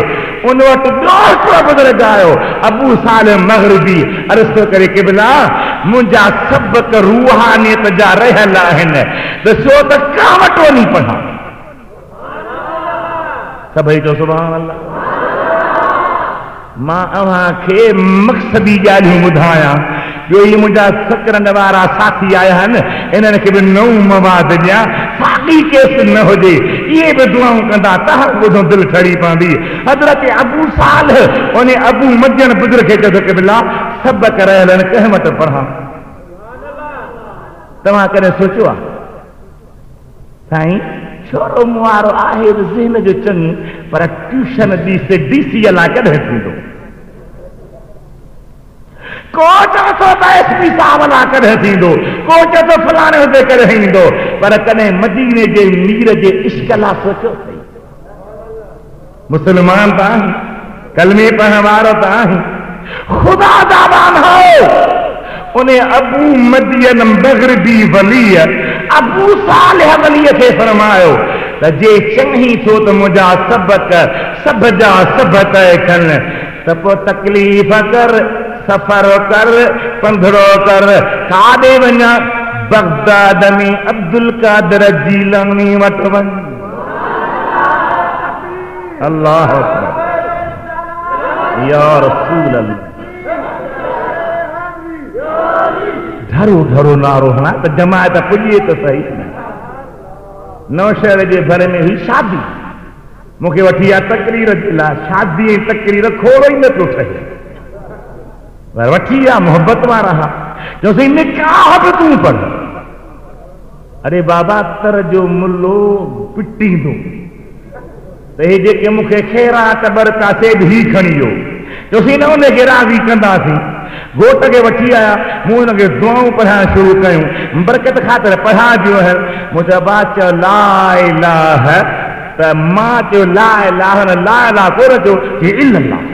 उन वटि ॿियो बुज़ुर्ग आयो अबू सालिम मग़रिबी अर्ज़ थो करे क़िबला मुंहिंजा सबक़ रूहानियत जा रहियल आहिनि ॾिसो त का वटि वञी पढ़ां सभई चओ सुभान अल्लाह मां अव्हांखे मक़सदी ॻाल्हियूं ॿुधायां ॿियो इहे मुंहिंजा सकरन वारा साथी आया आहिनि इन्हनि खे बि नओं मवाद ॾियां साॻी केस न हुजे इहे बि दुआऊं कंदा तव्हां ॿुधो दिलि ठरी पवंदी हज़रत अबू सालिह उन अबू मजन बुज़ुर्ग खे चयो क़िबला सबक़ रहियल आहिनि कंहिं वटि पढ़ां तव्हां कॾहिं सोचियो आहे साईं छोरो मुआरो आहे ज़हन जो चङी पर ट्यूशन ॾीसे डीसी लाइ कॾहिं थींदो को चवे थो त एसपी साहब लाइ कॾहिं थींदो को चवे थो फलाणे हुते कॾहिं ईंदो पर कॾहिं मदीने जे मीर जे इश्क लाइ सोचियो अथई मुस्लमान त आहीं कलमे पढ़ण वारो त आहीं ख़ुदा दावान हो उन अबू मदियन मग़रिबी वली अबू सालिह वली खे फरमायो त जे चङी थो त मुंहिंजा सबक़ सभ जा सभ तय कनि त पोइ तकलीफ़ कर सफ़र कर पंधड़ो कर काॾे वञा बगदाद में अब्दुल कादिर जीलानी वटि वञ अल्लाह या रसूल अल्लाह ढरो ढरो नारो हणा त जमायत पुॼे त सही नौशहर जे भर में हुई शादी मूंखे वठी आहे तकरीर जे लाइ शादी जी तकरीर खोड़ो ई नथो ठहे पर वठी आहे मोहब्बत वां रहा चयोसीं निकाह बि तूं पढ़ अरे बाबा तर जो मुल्लो पिटींदो त हे जेके मूंखे ख़ैरात बरका से बि खणी वियो चयोसीं न उनखे राज़ी कंदासीं घोट खे वठी आया मूं हुनखे दुआऊं पढ़ाइण शुरू कयूं बरकत ख़ातिर पढ़ाइजो है मुंहिंजा भाउ चयो ला इलाह त मां चयो ला इलाह न ला इलाह कोन चयो हे इल्लल्लाह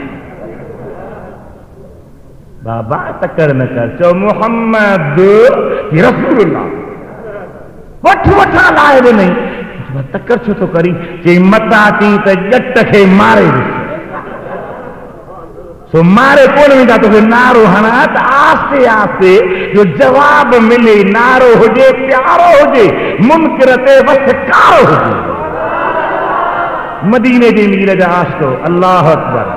बाबा तकर न कर चयो मुहम्मद रसूलुल्लाह वठ वठा लाइ बि नहीं तकर छो थो करी चई मता थी त ॼट खे मारे सो मारे कोन वेंदा तोखे नारो हणा त आस्ते आस्ते जो जवाब मिले नारो हुजे प्यारो हुजे मुनकिर ते वस कारो हुजे मदीने जे मीर जा आशिको अल्लाह अकबर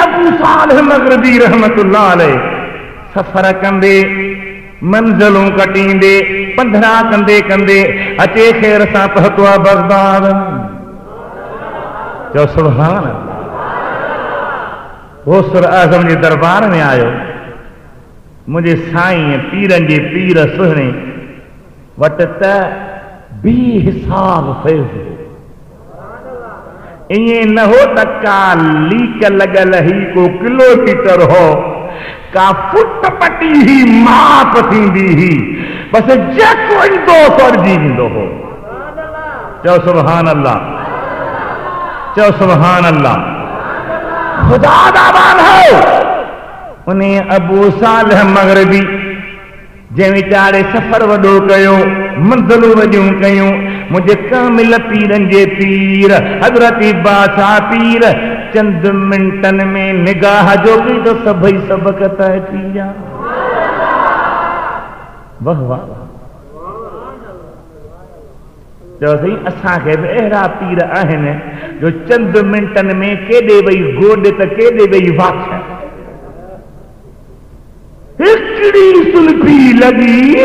अबू सालिह मग़रिबी रहमतुल्लाह अलैह सफ़र कंदे मंज़िलूं कटींदे पंधरा कंदे कंदे अचे ख़ैर सां पहुतो आहे बगदाद चओ सुभान गौसुल आज़म जे दरबार में आयो मुंहिंजे साईं पीरनि जे पीर सुहिणे वटि त बेहिसाब फैज़ ईअं न हो त का लीक लॻल ही को किलोमीटर हो का फुट पटी ही माप थींदी ही बस जेको ईंदो सरजी वेंदो हो चओ सुभान अल्लाह चओ सुभान अल्लाह ख़ुदा दावान हो उन अबू सालिह मग़रिबी जंहिं वीचारे सफ़र वॾो कयो मंज़िलूं वॾियूं कयूं मुंहिंजे कामिल पीरनि जे पीर हज़रत बादशाह पीर चंद मिंटनि में निगाह जो बि तो सभई सबक़ तय थी विया वाह वाह चयोसीं असांखे बि अहिड़ा पीर आहिनि जो चंद मिंटनि में केॾे वई गोॾ त केॾे वई वाख हिकिड़ी सुल्फी लॻी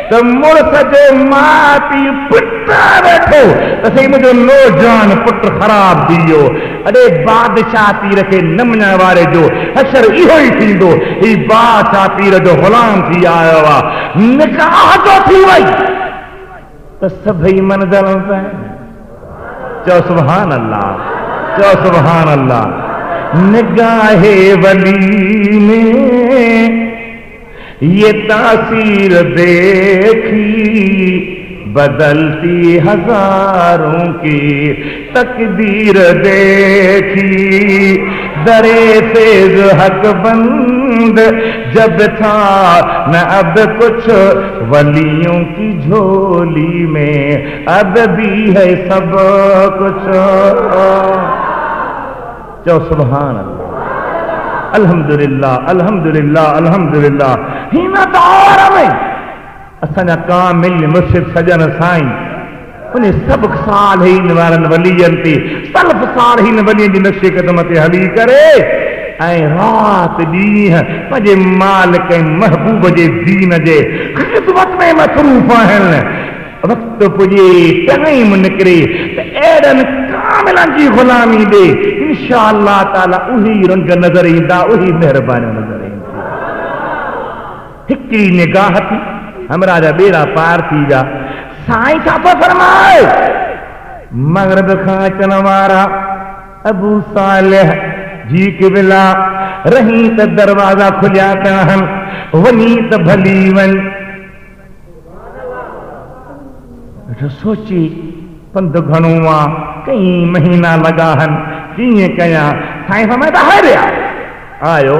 त मुड़स जो माउ पीउ पुट वेठो त सही मुंहिंजो नौजवान पुट ख़राब थी वियो अड़े बादशाह पीर खे न मञण वारे जो अशर इहो ई थींदो ही बादशाह पीर जो ग़ुलाम थी आयो आहे निकाह जो थी वई त सभई मंज़िलूं चओ सुभान अल्लाह चओ सुभान अल्लाह निगाहे वली में ये तासीर देखी बदलती हजारों की तकदीर देखी दरे फेज हक बंद जब था न अब कुछ वलियों की झोली में अब भी है सब कुछ। चो सुभान अल्लाह, अल्हम्दुलिल्लाह अल्हम्दुलिल्लाह अल्हम्दुलिल्लाह। हिन दौर में असांजा कामिल मुर्शिद सजन साईं उन सब सालहीन वारनि वलियनि ते सल्फ सालहीन वलियनि जे नक्शे क़दम ते हली करे ऐं रात ॾींहं पंहिंजे मालिक ऐं महबूब जे दीन जे ख़िदमत में मसरूफ़ आहिनि। वक़्तु पुॼे टाइम निकिरे त अहिड़नि कामिलनि जी ग़ुलामी ॾे इंशा अल्लाह ताला उही रंग नज़र ईंदा, उही महिरबानी नज़र ईंदी। हिकिड़ी निगाह थी हमरा जा बेड़ा पार थी विया। साईं छा थो फरमाए? मग़रिब खां अचण वारा अबू सालिह जी क़िबला रही त दरवाज़ा खुलिया पिया आहिनि, वञी त भली वञ। सोची पंधु घणो आहे, कई महीना लॻा आहिनि, कीअं कयां? साईं फरमाए त हरिया आयो,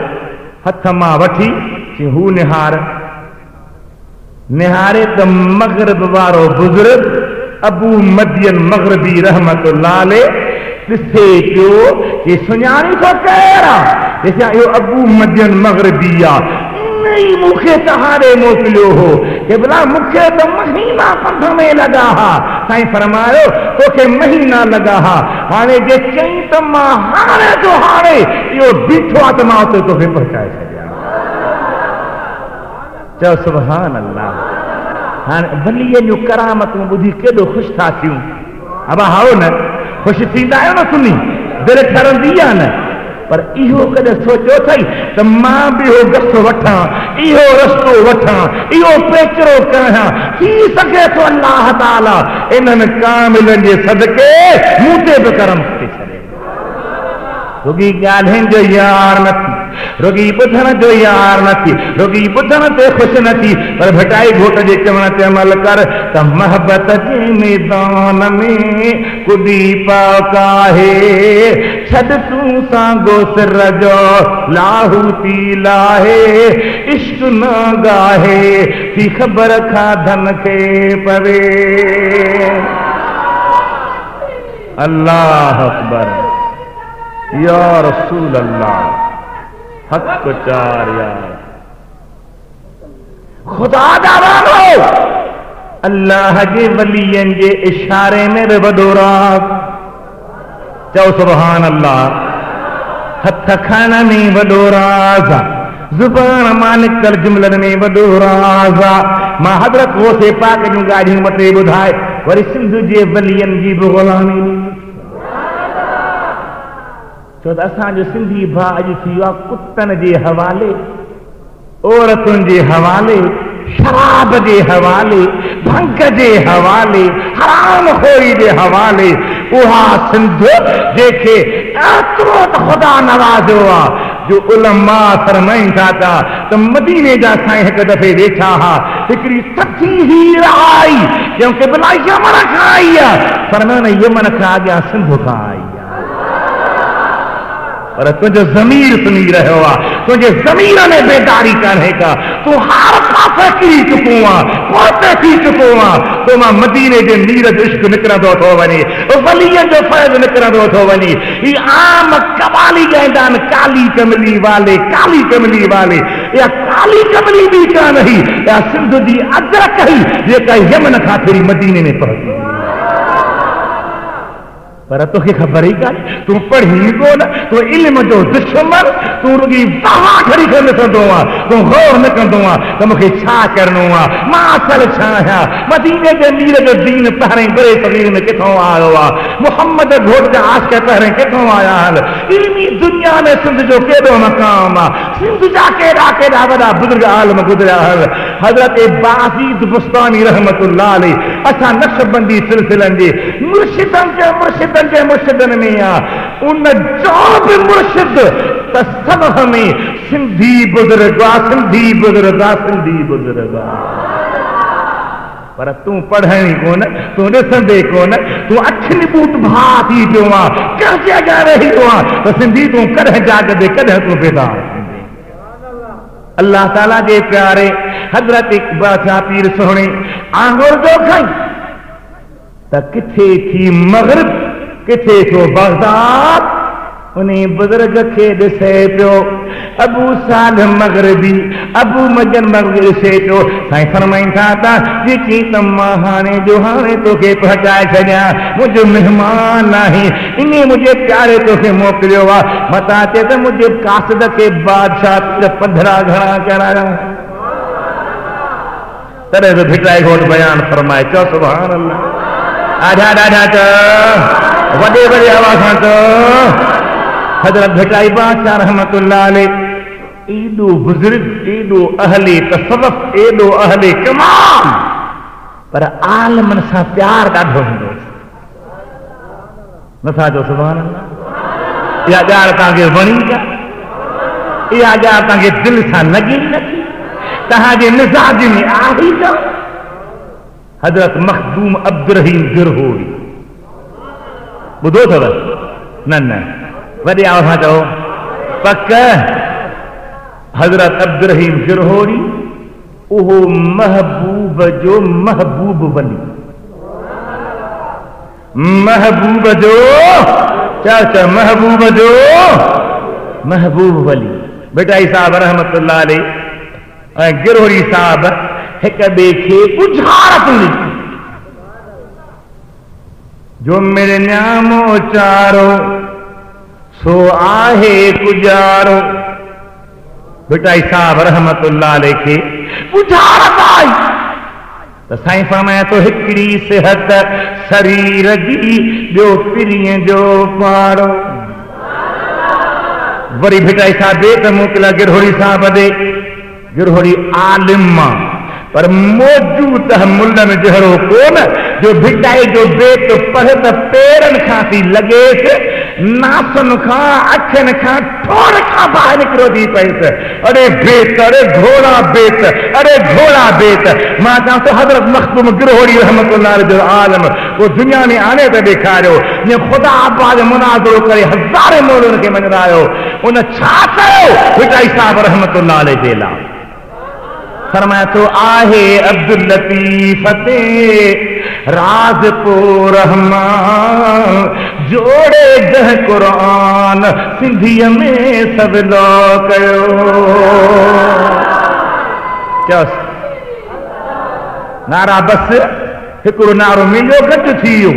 हथ मां वठी हू निहार। निहारे त मग़रिब वारो बुज़ुर्ग अबू मदियन मग़रिबी रहमतुल्लाह अलैह ॾिसे पियो कि सुञाणी थो केरु आहे? इहो अबू मदियन मग़रिबी आहे। इन मूंखे त हारे मोकिलियो हो कि भला मूंखे त महीना पंध में लॻा हा। साईं फरमायो तोखे महीना लॻा हा, हाणे जे चई त मां हाणे जो हाणे इहो बीठो आहे त मां उते तोखे पहुचाए छॾियां। चओ सुभान अल्लाह। हाणे वलीअ जूं करामतूं ॿुधी केॾो ख़ुशि था थियूं। अब हाओ न ख़ुशि थींदा आहियो न, सुनी दिलि ठरंदी आहे न। पर इहो कॾहिं सोचियो अथई त मां बि इहो गस वठां, इहो रस्तो वठां, इहो पेचरो कयां? थी सघे थो अल्लाह ताला इन्हनि कामिलनि जे सदके मूं ते बि करम करे छॾे। रुगी ॻाल्हियुनि जो यार न थी, रुगी ॿुधण जो यार न थी, रुगी ॿुधण ते ख़ुशि न थी, पर भटाई घोट जे चवण ते अमल कर त महबत जे मैदान में कुॾी पाक आहे। छॾ तूं सांगो सिर जो लाहूती लाहे, इश्क न गाहे थी ख़बर खाधन खे पवे। अल्लाह अकबर या रसूल अल्लाह, हक चार यार। खुदा दावानो अल्लाह जे वलियन जे इशारे में बि वॾो राज़। चओ सुभान अल्लाह। हथ खणण में वॾो राज़, ज़ुबान मां निकतल जुमलनि में वॾो राज़। मां हज़रत गौसे पाक जूं ॻाल्हियूं मटे ॿुधाए वरी सिंध जे वलियन जी बि ग़ुलामी। छो त असांजो सिंधी भाउ अॼु थी वियो आहे कुतनि जे हवाले, औरतुनि जे हवाले, शराब जे हवाले, भंग जे हवाले, हराम खोरी जे हवाले। उहा सिंध जंहिंखे एतिरो त ख़ुदा नवाज़ियो आहे जो उलमा फरमाइनि था त मदीने जा साईं हिकु दफ़े वेठा हा, हिकिड़ी सची हीर आई जंहिंखे भला यमन खां आई आहे, फरमाइनि यमन खां अॻियां सिंध खां आई। पर तुझो ज़मीर सुनी रहियो आहे, तुझे ज़मीर में बेदारी कान्हे का, तूं हर पासे किरी चुको आहे, पहुते थी चुको आहे। तो मां मदीने जे नीर जो इश्क निकिरंदो थो वञे, वलीअ जो फैज़ निकिरंदो थो वञे। ही आम कबाली ॻाईंदा आहिनि काली कमली वाले, काली कमली वाले। या काली कमली बि कान हुई, या सिंध जी अदरक हुई जेका यमन खां फिरी मदीने में पहुती। पर तोखे ख़बर ई कान्हे, तूं पढ़ी कोन, तूं इल्म जो दुश्मन, तूं रुॻी बाहा खणी करे ॾिसंदो आहे, तूं गौर न कंदो आहे त मूंखे छा करिणो आहे, मां असल छा आहियां। मदीने जे मीर जो दीन पहिरें बड़े सग़ीर में किथां आयो आहे, मुहम्मद घोट जा आशिक़ पहिरें किथां आया आहिनि। इल्मी दुनिया में सिंध जो केॾो मक़ाम आहे, सिंध जा केॾा केॾा वॾा बुज़ुर्ग आलिम गुज़रिया आहिनि। हज़रत बाज़ीद बुस्तानी रहमतुल्लाह अलैह असां नक्शबंदी सिलसिलनि जे मुर्शिदनि जे मुर्शिदनि में आहे। उन जो बि मुर्शिद त सभ में सिंधी बुज़ुर्ग आहे, सिंधी बुज़ुर्ग आहे, सिंधी बुज़ुर्ग आहे। पर तू पढ़ी कोन, तू ॾिसंदे कोन, तू अखियुनि बूट भा थी पियो आहे, कंहिं जॻह रहियो आहे त सिंधी तू कॾहिं जाॻंदे, कॾहिं तू बेदार थींदे। अल्लाह ताला जे प्यारे हज़रत बादशाह पीर सोहणे आंगुर जो खई त किथे थी मग़रिब, किथे थियो बगदाद। उन बुज़ुर्ग खे ॾिसे पियो अबू सालिह मग़रिबी, अबू मजन मग़रिबी ॾिसे पियो। साईं फरमाइनि था त जेकी त मां हाणे तोखे पहुचाए छॾियां, मुंहिंजो महिमान आहे, इन मुंहिंजे प्यारे तोखे मोकिलियो आहे। मता चए त मुंहिंजे कासिद खे बादशाह पंधरा घणा कराया। तॾहिं बि भिटाई घोट बयान फरमाए, चओ सुभान अल्लाह। ॾाढा ॾाढा चओ, वॾे वॾे आवाज़ सां चओ। हज़रत भिटाई बादशाह रहमतुल्लाह अलैह एॾो बुज़ुर्ग, एॾो अहले तसव्वुफ़, एॾो अहले कमाल, पर आलमनि सां प्यार ॾाढो हूंदो। नथा चओ सुभान अल्लाह? इहा ॻाल्हि तव्हांखे वणी का? इहा ॻाल्हि तव्हांखे दिलि सां लॻी नथी? तव्हांजे मिज़ाज में आहे का? हज़रत मखदूम अब्दुर्रहीम गिरहोरी ॿुधो अथव? न न, वॾे आवाज़ सां चओ पक। हज़रत अब्दुर्रहीम गिरहोरी उहो महबूब जो महबूब वली, महबूब जो चाचा, महबूब जो महबूब वली। भिटाई साहब रहमतुल्लाह अलैह ऐं गिरहोरी साहब हिक ॿिए खे उजारत ॾिनी। जो मेरे न्यामो चारो सो आहे गुजारो। भिटाई साहब रहमतुल्लाह अलैह खे उजारत आई त साईं फरमाए तो हिकिड़ी सिहत शरीर जी, ॿियो पिरीअ जो पारो। वरी भिटाई साहब ॿिए त मोकिलिया गिरहोरी साहब ॾे। गिरहोरी आलिम पर मौजूद मुल में जहिड़ो कोन, जो भिटाई जो बेत पढ़ त पेरनि खां थी लॻेसि, नासुनि खां, अखियुनि खां, ठोर खां ॿाहिरि निकिरो थी पईसि। अरे बेत, अरे घोड़ा बेत, अरे घोड़ा बेत। मां चवां थो हज़रत मखदूम गिरहोरी रहमतुल्लाह अलैह जो आलम वो दुनिया में आने त ॾेखारियो, जीअं ख़ुदा अब्बा जो मुनाज़रो करे हज़ारे मौलनि खे मञायो। उन छा कयो भिटाई साहब रहमतुल्लाह अलैह जे लाइ? फरमाया तो आहे अब्दुल लतीफ ते राज को रहमान, जोड़े जह कुरान सिंधीअ में सवलो कयो। चयोसि नारा बस हिकिड़ो नारो मुंहिंजो घटि थी वियो।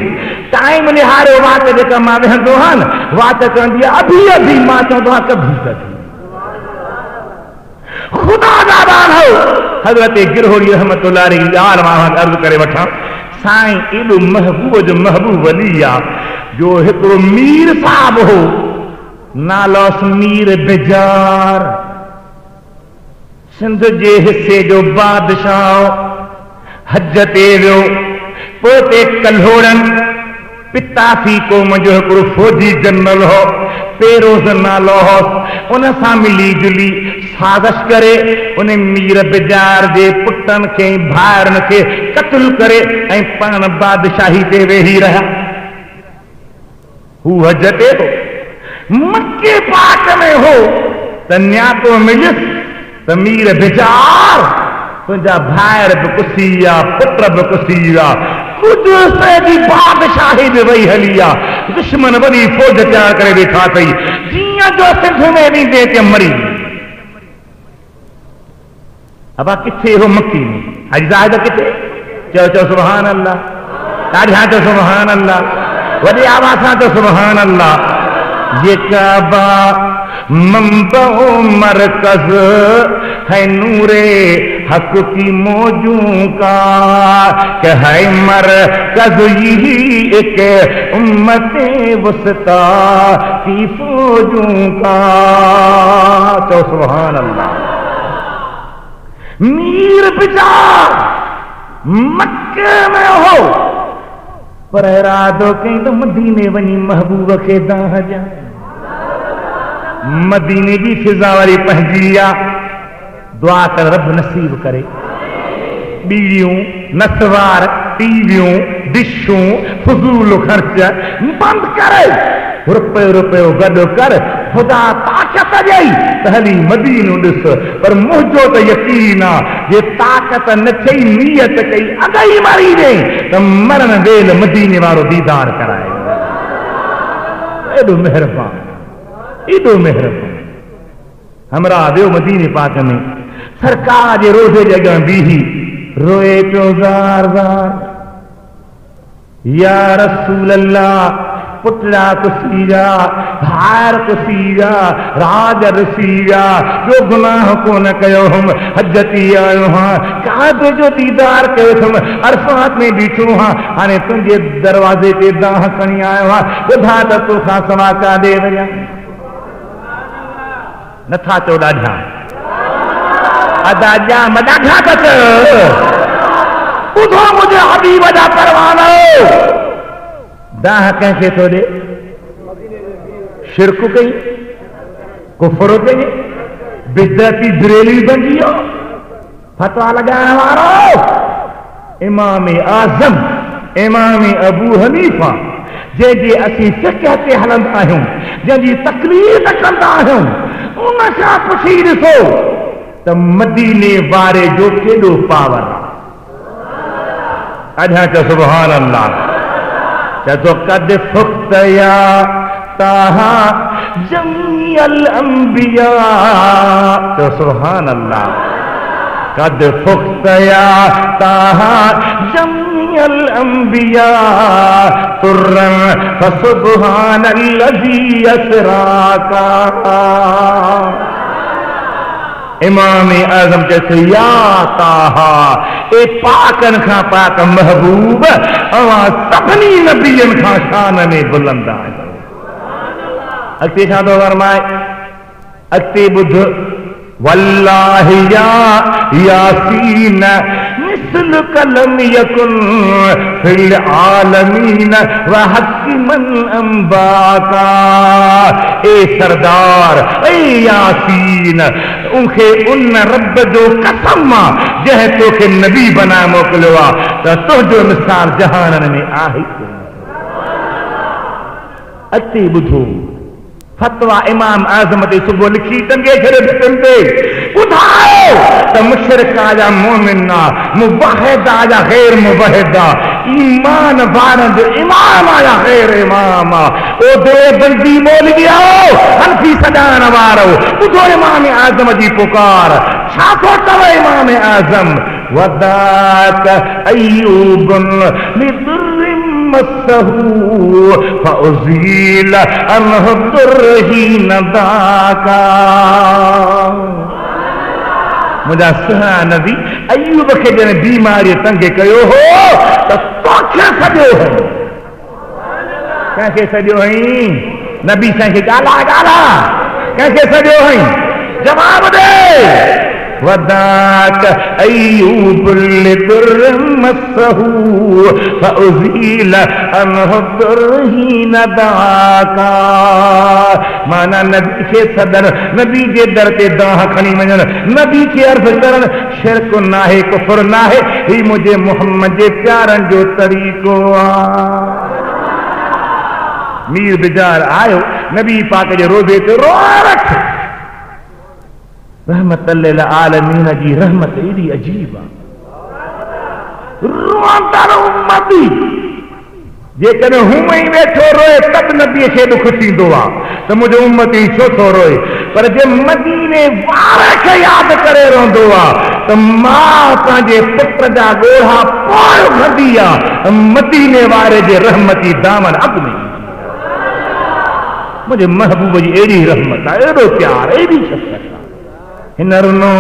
टाइम निहारियो, वात जेका मां वेहंदो आहियां न, वात चवंदी आहे अभी अभी, मां चवंदो आहियां कभी कभी। खुदा दादान हो हज़रत गिरहोरी रहमतुल्लाह अलैह जी ॻाल्हि मां अर्ज़ करे वठां। साईं एॾो महबूब जो महबूब वली आहे, जो हिकिड़ो मीर साहब हो, नालोस मीर बिजार, सिंध जे हिसे जो बादशाह। हज ते वियो, पोते कल्होड़नि पिताफी क़ौम जो हिकिड़ो फौजी जनरल हो, पेरोज़ नालो हो। उन सां मिली जुली साज़िश करे उन मीर बिजार जे पुटनि खे, भाइरनि खे क़त्ल करे ऐं पाण बादशाही ते वेही रहिया। हू हज ते हो, मके पाक में हो, त न्यातो मिलियुसि त मीर बिजार तुंहिंजा भाइर बि कुसी विया, पुट बि कुसी विया, कुझु जी बादशाही बि वही हली आहे। दुश्मन वॾी फौज तयार करे वेठा अथई, जीअं जो सिंध में वेंदे ते मरी। अब किथे हो मक्की में, अॼु ज़ाहिद किथे? चओ चओ सुभान अल्लाह। ॾाढा चओ सुभान अल्लाह, वॾी आवाज़ सां चओ सुभान अल्लाह। ये काबा मंबओ मरकज है नूरे हक की मौजों का, कि है मरकज यही एक उम्मते वसता की फौजों का। तो सुभान अल्लाह। मीर बिजार मक्के में हो, पर इरादो कई तो मदीने वनी महबूब खे दाह जा। मदीने की फिजा वाली पंहिंजी आहे, दुआ कर रब नसीब करे। बीड़ियों, नसवार, टीवियों, डिशूं, फजूल खर्च बंद करे, रुपयो रुपयो गॾु कर, खुदा ताक़त ॾेई त हली मदीनो ॾिस। पर मुंहिंजो त यकीन आहे जे ताक़त न चई नियत कई अगई मरी वई त मरण वेल मदीने वारो दीदार कराए। एॾो महिरबान, एॾो महिरबान। हमरा वियो मदीने पाक में, सरकार जे रोज़े जे अॻियां बीही रोए पियो ज़ार ज़ार, या रसूल अल्लाह, पुटड़ा कुसीजा, भार कुसीजा, राज रसीजा, जो गुनाह को न कयो हम, हजती आयो हाँ, काबे जो दीदार कयो थम, अरफात में बीठो हाँ, हाणे तुंहिंजे दरवाजे ते दाह खणी आयो हाँ, ॿुधा त तोखां सवा काॾे वञा। नथा चओ ॾाढा, अदाजा मॾाढा त ॿुधो मुंहिंजे हबीब जा परवानो, दाह कंहिंखे थो ॾे? शिरक कई, कुफर कई, बिदअती बिरेली बणिजी वियो, फतवा लॻाइण वारो इमाम आज़म इमाम अबू हनीफा, जंहिंजे असीं फिक़ह ते हलंदा आहियूं, जंहिंजी तकलीफ़ कंदा आहियूं, उन खां पुछी ॾिसो त मदीने वारे जो केॾो पावर आहे। अॼा चओ सुभान अल्लाह। तो कद फुक्त या ताहा जमीअल अंबिया, तो सुभान अल्लाह। कद फुक्त या ताहा जमीअल अंबिया, तुर्रन फसुबहान अल्लज़ी असराका। इमाम आज़म जैसे या ताहा, ए पाकन खां पाक महबूब, अवां सभिनी नबियन खां शान में बुलंद आहियो। अॻिते छा थो फरमाए? अॻिते ॿुध, वल्लाहि या यासीन मिस्ल कलम यकुन फिल आलमीन व हकीमन अंबाका। ए सरदार, ए यासीन, उनखे उन रब जो कसम आहे जंहिं तोखे नबी बना मोकिलियो आहे त तुंहिंजो मिसाल जहाननि में आहे। अॻिते ॿुधो, फतवा इमाम आज़म ते सुबुह लिखी टंगे छॾे भितियुनि ते, ॿुधायो त मुशरिक आया मोमिन आहे, मुवहिद आया गैर मुवहिद आहे, ईमान वारनि जो इमाम आया गैर इमाम आहे। ओ देवबंदी मौलवी आओ, हनफी सॾाइण वारो, ॿुधो इमाम आज़म जी पुकार। छा थो चवे इमाम आज़म? वदाक अय्यूबन लिदुर्रिम मस्सहू फउज़ील अनहु दुर्रहीन दाका। मुंहिंजा सुहिणा नबी अय्यूब खे जॾहिं बीमारीअ तंग कयो हो त तोखे सॼो हई। कंहिंखे सॼो हई? नबी साईं खे ॻाल्हा कंहिंखे सॼो हई? जवाब दे। वदाक अय्यूब लिदुर्रिम मस्सहू फउज़ील अनहु दुर्रहीन दाका। माना नबी खे सदन, नबी जे दर ते दाह खणी वञण, नबी खे अर्ज़ करण शिरक नाहे, कुफर नाहे, ही मुंहिंजे मोहम्मद जे प्यारनि जो तरीक़ो आहे। मीर बिजार आयो नबी पाक जे रोज़े ते रोए रख। रहमत लिल आलमीन जी रहमत एडी अजीब आहे। रोंदड़ उम्मती जेकॾहिं हूअं ई वेठो रोए तब नबीअ खे दुख थींदो आहे त मुंहिंजो उम्मती छो थो रोए। पर जे मदीने वारे खे यादि करे रहंदो आहे त मां पंहिंजे पुट जा ॻोढ़ा पोइ भंदी आहे, मदीने वारे जे रहमती दामन अॻु में। मुंहिंजे महबूब जी एड़ी रहमत आहे, एॾो प्यार, एड़ी शफ़क़त आहे। हिन रुनो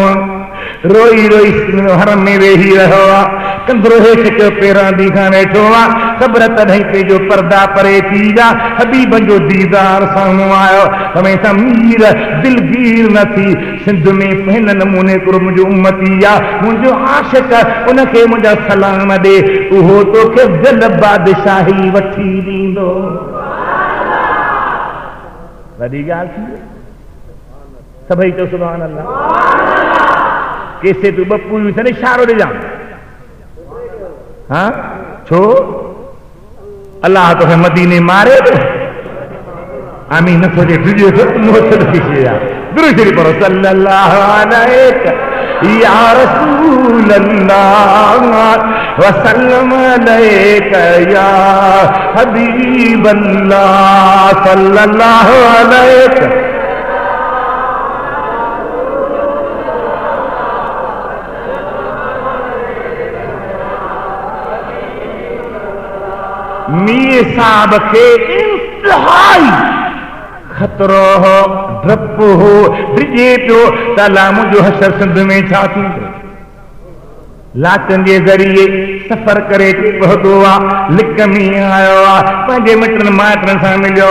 रोई रोई हरम में वेही रहियो आहे, कंदरो हेठि कयो पेरां ॾींहं खां वेठो आहे। ख़बर तॾहिं पंहिंजो पर्दा परे थी विया, हबीबनि जो दीदार साम्हूं आयो। हमेशह मीर दिलगीर न थी, सिंध में हिन नमूने हिकिड़ो मुंहिंजो उम्मती आहे, मुंहिंजो आशिक़, उनखे मुंहिंजा सलाम ॾे, उहो तोखे दिल बादशाही वठी ॾींदो। वॾी ॻाल्हि थी सभई चओ सुभान अल्लाह। केसे तूं ॿ पूरियूं अथनि, इशारो ॾिजां हाँ छो अल्लाह तो है मदीने मारे तो आमी न सोचे वीडियो तो मोहब्बत की यार दुरूद शरीफ पढ़ो सल्लल्लाहु अलैहि या रसूल अल्लाह व सल्लम अलैका या हबीब अल्लाह सल्लल्लाहु अलैहि मीर साहब के इंतहाई खतरो हो डप हो डिजे पियो तला मुझो हशर सिंध में छा थींदो लाचन जे ज़रिए सफ़र करे पहुतो आहे लिक में आयो आहे पंहिंजे मिटनि माइटनि सां मिलियो